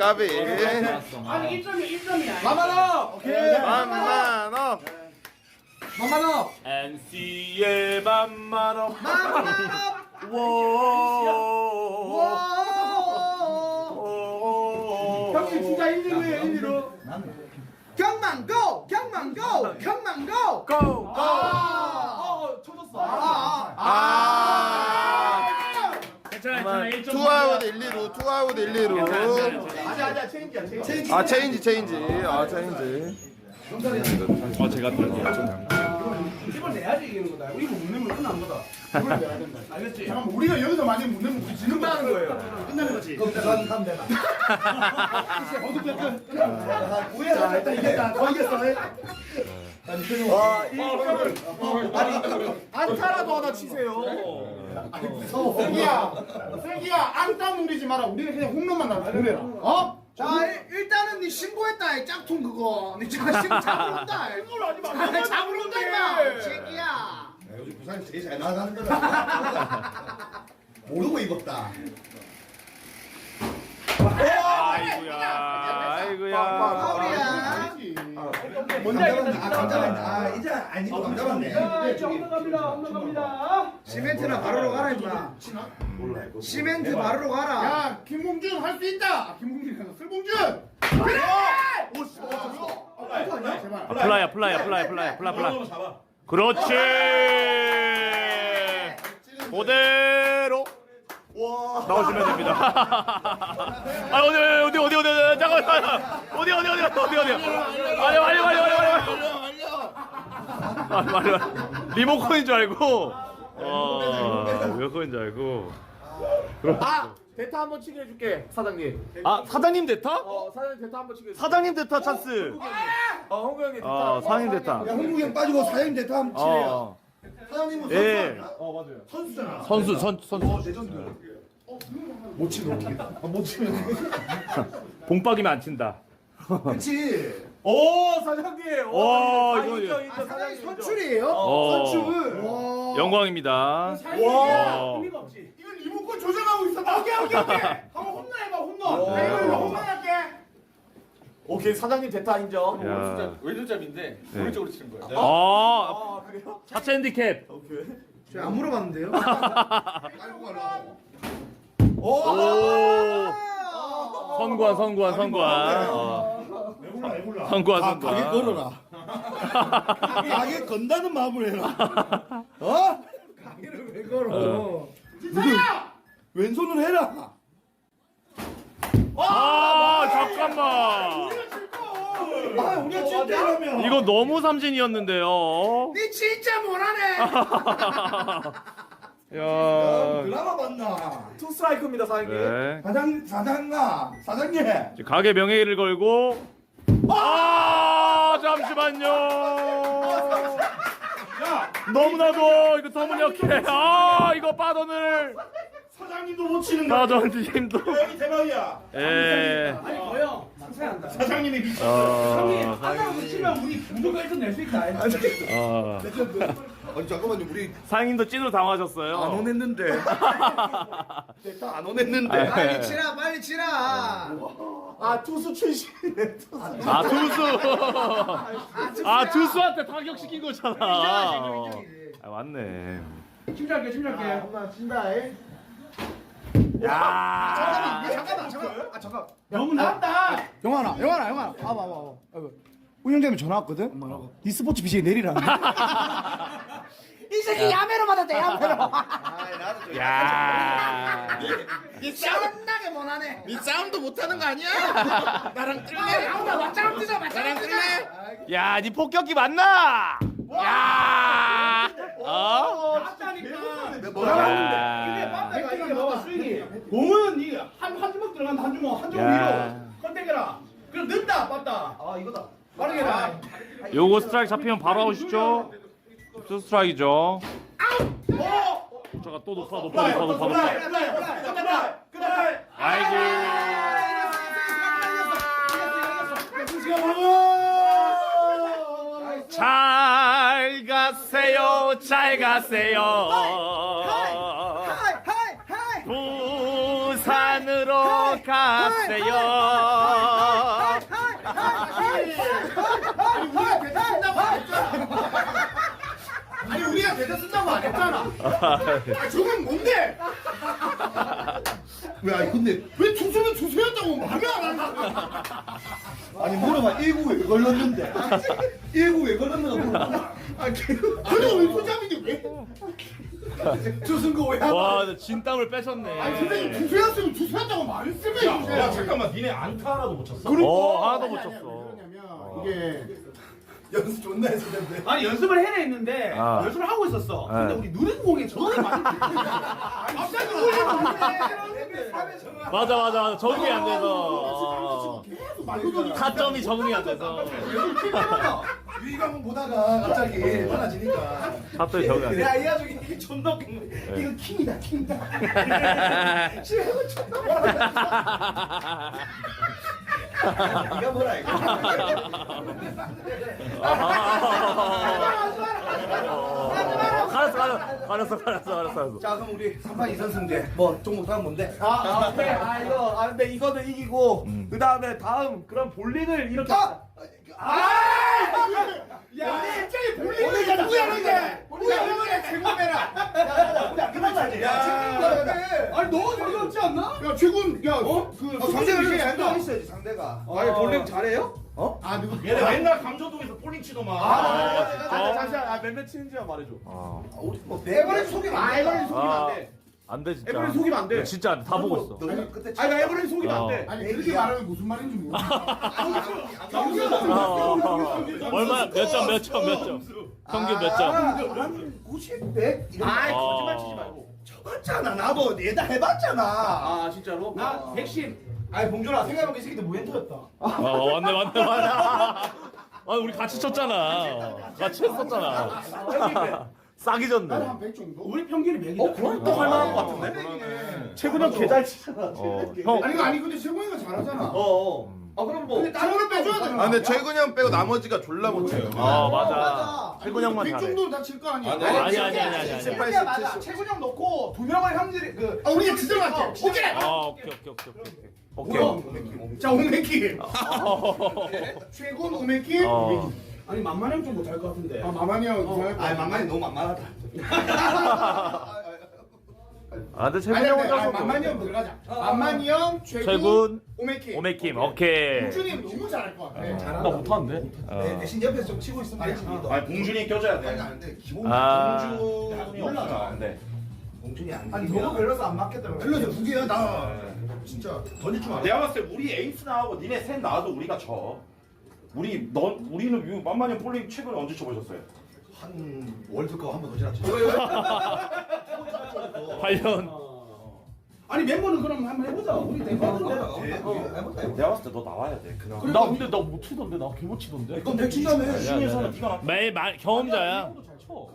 아니 1점이야. 마마나. 오케이. 만만업. NC의 만만어. 형님 진짜 1위로예요 1위로. 경만 고. 괜찮아. 1점. 투아웃 1, 2루. 아자 체인지야. 아 체인지. 제가 들을게요. 이걸 내야지 이기는 거다. 이거 못 내면 끝나는 거다. 이걸 내야 된다. 알겠지? 잠깐만 우리가 여기서 많이 못 내면 우리 지는 거예요. 끝나는 거지. 그럼 가면 되나? 어떻게 끝? 우리가 일단 이겼다. 더 이겼어. 안타라도 하나 치세요. 슬기야 안따 누리지 마라. 우리는 그냥 홈런만 나가. 그래라. 자 일단은 니 신고했다. 짝퉁 그거. 니 잡으런다. 이걸 하지 마. 잡으런다 임마. 새끼야. 요즘 부산이 제일 잘 나가는 거다. 모르고 입었다. 아이고야. 파울이야. 먼저 알겠다. 감자만. 이제 아니고 감자만네. 홈런갑니다. 시멘트나 바로로 가라 임마. 시멘트 바로로 가라. 야 김봉준 할 수 있다. 김봉준이 아니라 설봉준. 그래. 오씨. 플라이야. 그렇지. 그대로 나오시면 됩니다. 아 어디 잠깐만. 어디. 빨리. 리모컨인 줄 알고. 리모컨인 줄 알고. 대타 한번 치게 해줄게 사장님. 아 사장님 대타? 사장님 대타 한번 치게 해줄게. 사장님 대타 찬스. 홍구 형이 상임 대타. 야 홍국이 형 빠지고 사장님 대타 한번 치래요. 사장님은 예. 선수야. 맞아요. 선수잖아. 선수. 레전드. 못 치면 못 치면. 봉박이면 안 친다. 그렇지. 오 사장님. 오, 인정 이거- 인정 사장님 선출이에요? 어. 선출. 와. 영광입니다. 와. 의미가 없지. 이건 리모컨 조정하고 있어. 오케이. 한번 홈런해봐 홈런. 오. 내가 이거 홈런할게. 오케이 사장님 대타 인정. 야. 왼손잡인데 네. 오른쪽으로 치는 거야. 아, 그래요? 자체 핸디캡. 오케이. 제가 안 물어봤는데요. 오. 선구안. 왜 몰라. 선구안. 가게 걸어라. 가게 건다는 마음을 해라. 어? 가게를 왜 걸어? 진짜야. 왼손으로 해라. 잠깐만. 아 우리가 진짜 이러면. 이거 너무 삼진이었는데요. 니 진짜 못하네. 야. 드라마 봤나? 투 스트라이크입니다 사장님. 네. 사장님. 지금 가게 명예를 걸고. 잠시만요. 너무나도 이거 터무니없게. 이거 빠던을. 사장님도 못 치는 거야. 빠던님도. 여기 대박이야. 예. 아니 거요. 상상한다. 사장님이 미쳤어. 형님 하나로 치면 우리 무조건 1등 낼 수 있다. 아니 잠깐만요 우리 상인도 찐으로 당하셨어요. 안 오냈는데. 대타 안 오냈는데. 빨리 치라 빨리 치라. 아 투수 출신이네. 투수한테 타격시킨 거잖아. 맞네. 침착해. 엄마 친다. 야. 잠깐. 너무 나온다. 영환아. 봐봐. 운영자님 전화 왔거든. 이 스포츠 BJ 내리라. 이 새끼 야매로 받았대 야매로. 야. 이 싸움나게 못하네. 이 싸움도 못하는 거 아니야? 나랑 맞짱 뜨자 맞짱 뜨자. 야, 니 폭격기 맞나? 야. 내가 이게 봐봐 스윙이. 공은 이한 주먹 들어간다 한 주먹 위로. 컨택해라. 그럼 넣는다 맞다. 이거다. 빠르게 해라. 요거 스트라이크 잡히면 바로 아웃이죠? 투 스트라이크죠. 자가 또 높아. 아이고. 잘 가세요. 부산으로 가세요. 아니 우리가 대타 쓴다고 안 했잖아. 저건 뭔데? 근데 왜 투수는 투수였다고 말을 안 한다? 아니 물어봐 1구 왜 걸렸는데. 1구 왜 걸렸는가 물어봐. 그래도 왜 투잡인데 왜? 투수가 왜? 와, 진땀을 빼셨네. 아니 선생님 투수였으면 투수였다고 말했으면. 야 잠깐만 니네 안타 하나도 못 쳤어? 하나도 못 쳤어. 이게 연습 존나 했었는데. 아니 연습을 해야 했는데 아. 연습을 하고 있었어. 근데 네. 우리 느린 공에 저는 많이 갑자기 맞아. 적응이 안 돼서. 타점이 적응이 안 돼서. 유희광 보다가 갑자기 빨라지니까. 타점이 적응이 안 돼서. 이 아저기 이게 존나 이거 킹이다. 지금 존나 네가 뭐라 이거. 알았어. 자 그럼 우리 3판 2선승제 뭐 종목 다음 뭔데? 근데 이거는 이기고 그 다음에 다음 그럼 볼링을 이렇게. 야 갑자기 볼링을 누구야 너게? 우리가 이번에 최고배라. 끝났지. 아니 너 어렵지 않나? 야 최군 상대가 있어야지 상대가. 아니 볼링 잘해요? 얘네 맨날 감정동에서 볼링 치더만. 잠시만 몇몇 치는지만 말해줘. 우리 뭐 에버레지 속이면 안 돼. 에버레지 속이면 안 돼. 안 돼, 진짜. 에버레지 속이면 안 돼. 진짜 안 돼. 다 보고 있어. 너는 그때 아니 나 에버레지 속이면 안 돼. 아니 그렇게 말하면 무슨 말인지 모르겠어. 얼마 몇 점? 평균 몇 점? 한 90, 100 이런 아이 거. 거짓말 치지 말고. 쳐봤잖아 나도 내다 해봤잖아. 아 진짜로? 나 110. 아니 봉준아 생각해보니까 이 새끼들 무엔터였다. 맞네. 아 우리 같이 쳤잖아. 같이 했었잖아. 싸기 나는 전네. 한 100 정도. 우리 평균이 100이다. 그럼 또 할만한 것 같은데? 최근형 개잘 치잖아. 형. 아니 근데 최고이가 잘하잖아. 아 그럼 뭐 근데 다른 걸 빼줘야 되나? 아 근데 최근형 빼고 나머지가 졸라 못해요. 맞아. 최근형만 100 잘해. 정도 다 칠 거 아니야? 아니. 그게 맞아. 최고령 넣고 두 명을 형들이 그. 아 우리가 지정할게. 오케이. 오케이. 자 오메키. 최고 오메키. 아니 만만 형 좀 못할 것 같은데. 아 마만이 형. 아 만만이 너무 만만하다. 아 근데 아니 최근형은 만만이 형 들어가자. 만만이 형, 최군, 최군, 오메키. 오메킴. 오케이. 봉준이 너무 잘할 것 같아. 나 못하는데. 대신 옆에서 좀 치고 있으면 되지. 아니 봉준이 껴줘야 아니 돼. 안 돼. 기본 봉준이 없으면 안 돼. 봉준이 안 돼. 아니 너무 밸런스 안 맞겠다. 밸런스 두 개야 나. 진짜 던질 줄 알아. 내가 봤을 때 우리 에이스 나하고 니네 셋 나와도 우리가 져. 우리는 만만히 볼링 최근에 언제 쳐보셨어요? 한 월드컵 한 번 더 지났지. 8년. 아니 멤버는 그럼 한번 해보자. 우리 멤버인데. 내가 봤을 때 너 나와야 돼. 그나마. 나 근데 나 못 치던데. 나 개 못 치던데. 그럼 내 친다며. 중에서는 네가 나. 매일 경험자야.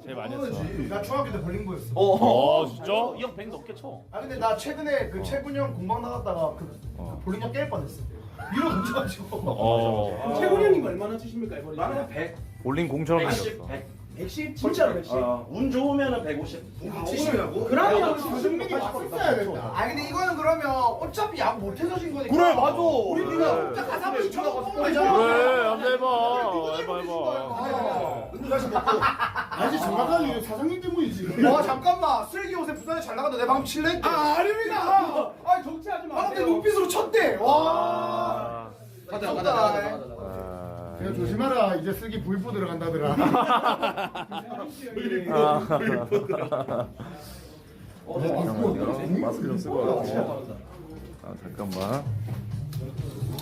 제일 많이 했어. 나 중학교 때 볼링부였어. 진짜? 이 형 100 넘게 쳐. 아 근데 나 최근에 그 최군 형 공방 나갔다가 그 볼링장 깰 뻔했어. 위로 던져가지고. 최군 형님 얼마나 치십니까 이번에? 나는 100. 볼링 공처럼 110. 생겼어. 110 진짜로 110. 운 좋으면은 150. 그러면 수승민이 왔었어야 된다. 아 근데 이거는 그러면 어차피 야구 못해서 진 거니까. 그래, 맞아. 우리 그래. 그냥 혼자 가사 한번 쳐놓고 되잖아. 그래, 한번 해봐. 아니 정확하게 사장님 때문이지. 와 잠깐만 쓰레기 옷에 부산에 잘 나가도 내 방금 칠래 했대. 아 아닙니다. 아 정치하지 마. 방금 내 눈빛으로 쳤대. 와. 가자. 내가 조심하라. 이제 쓰기 불포 들어간다더라. 마스크 좀 쓰고 와요. 잠깐만.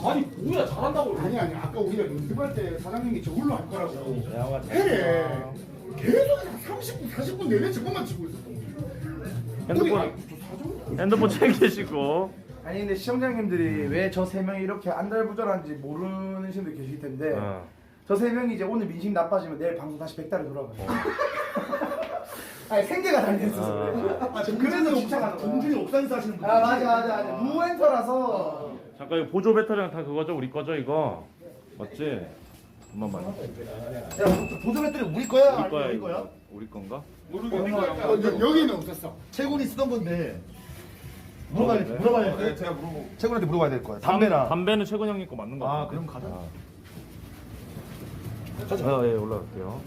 아니 뭐야 잘한다고. 아니 아까 우리가 연습할 때 사장님이 저걸로 할 거라고 해래. 계속 30분 40분 내내 저것만 치고 있었던 핸드폰 챙기시고. 아니 근데 시청자님들이 왜 저 세 명이 이렇게 안달부절한지 모르는 분들 계실 텐데 저 세 명이 이제 오늘 민심 나빠지면 내일 방송 다시 100달에 돌아가요. 아니 생계가 달려있어서 그래. 그래서 집착하는 거야. 공준이 옥상에서 하시는 분. 아 맞아. 무엔터라서. 잠깐 이거 보조 배터리랑 다 그거죠? 우리 거죠 이거? 맞지? 잠깐만. 야 보조 배터리 우리 거야? 우리 거야 우리 이거? 거야? 우리 건가? 여기는 없었어. 채군이 쓰던 건데. 물어봐야 돼. 제가 물어보고. 채군한테 물어봐야 될 거야. 담배는 최근 형님 거 맞는 거 같아. 그럼 가자. 예, 올라갈게요.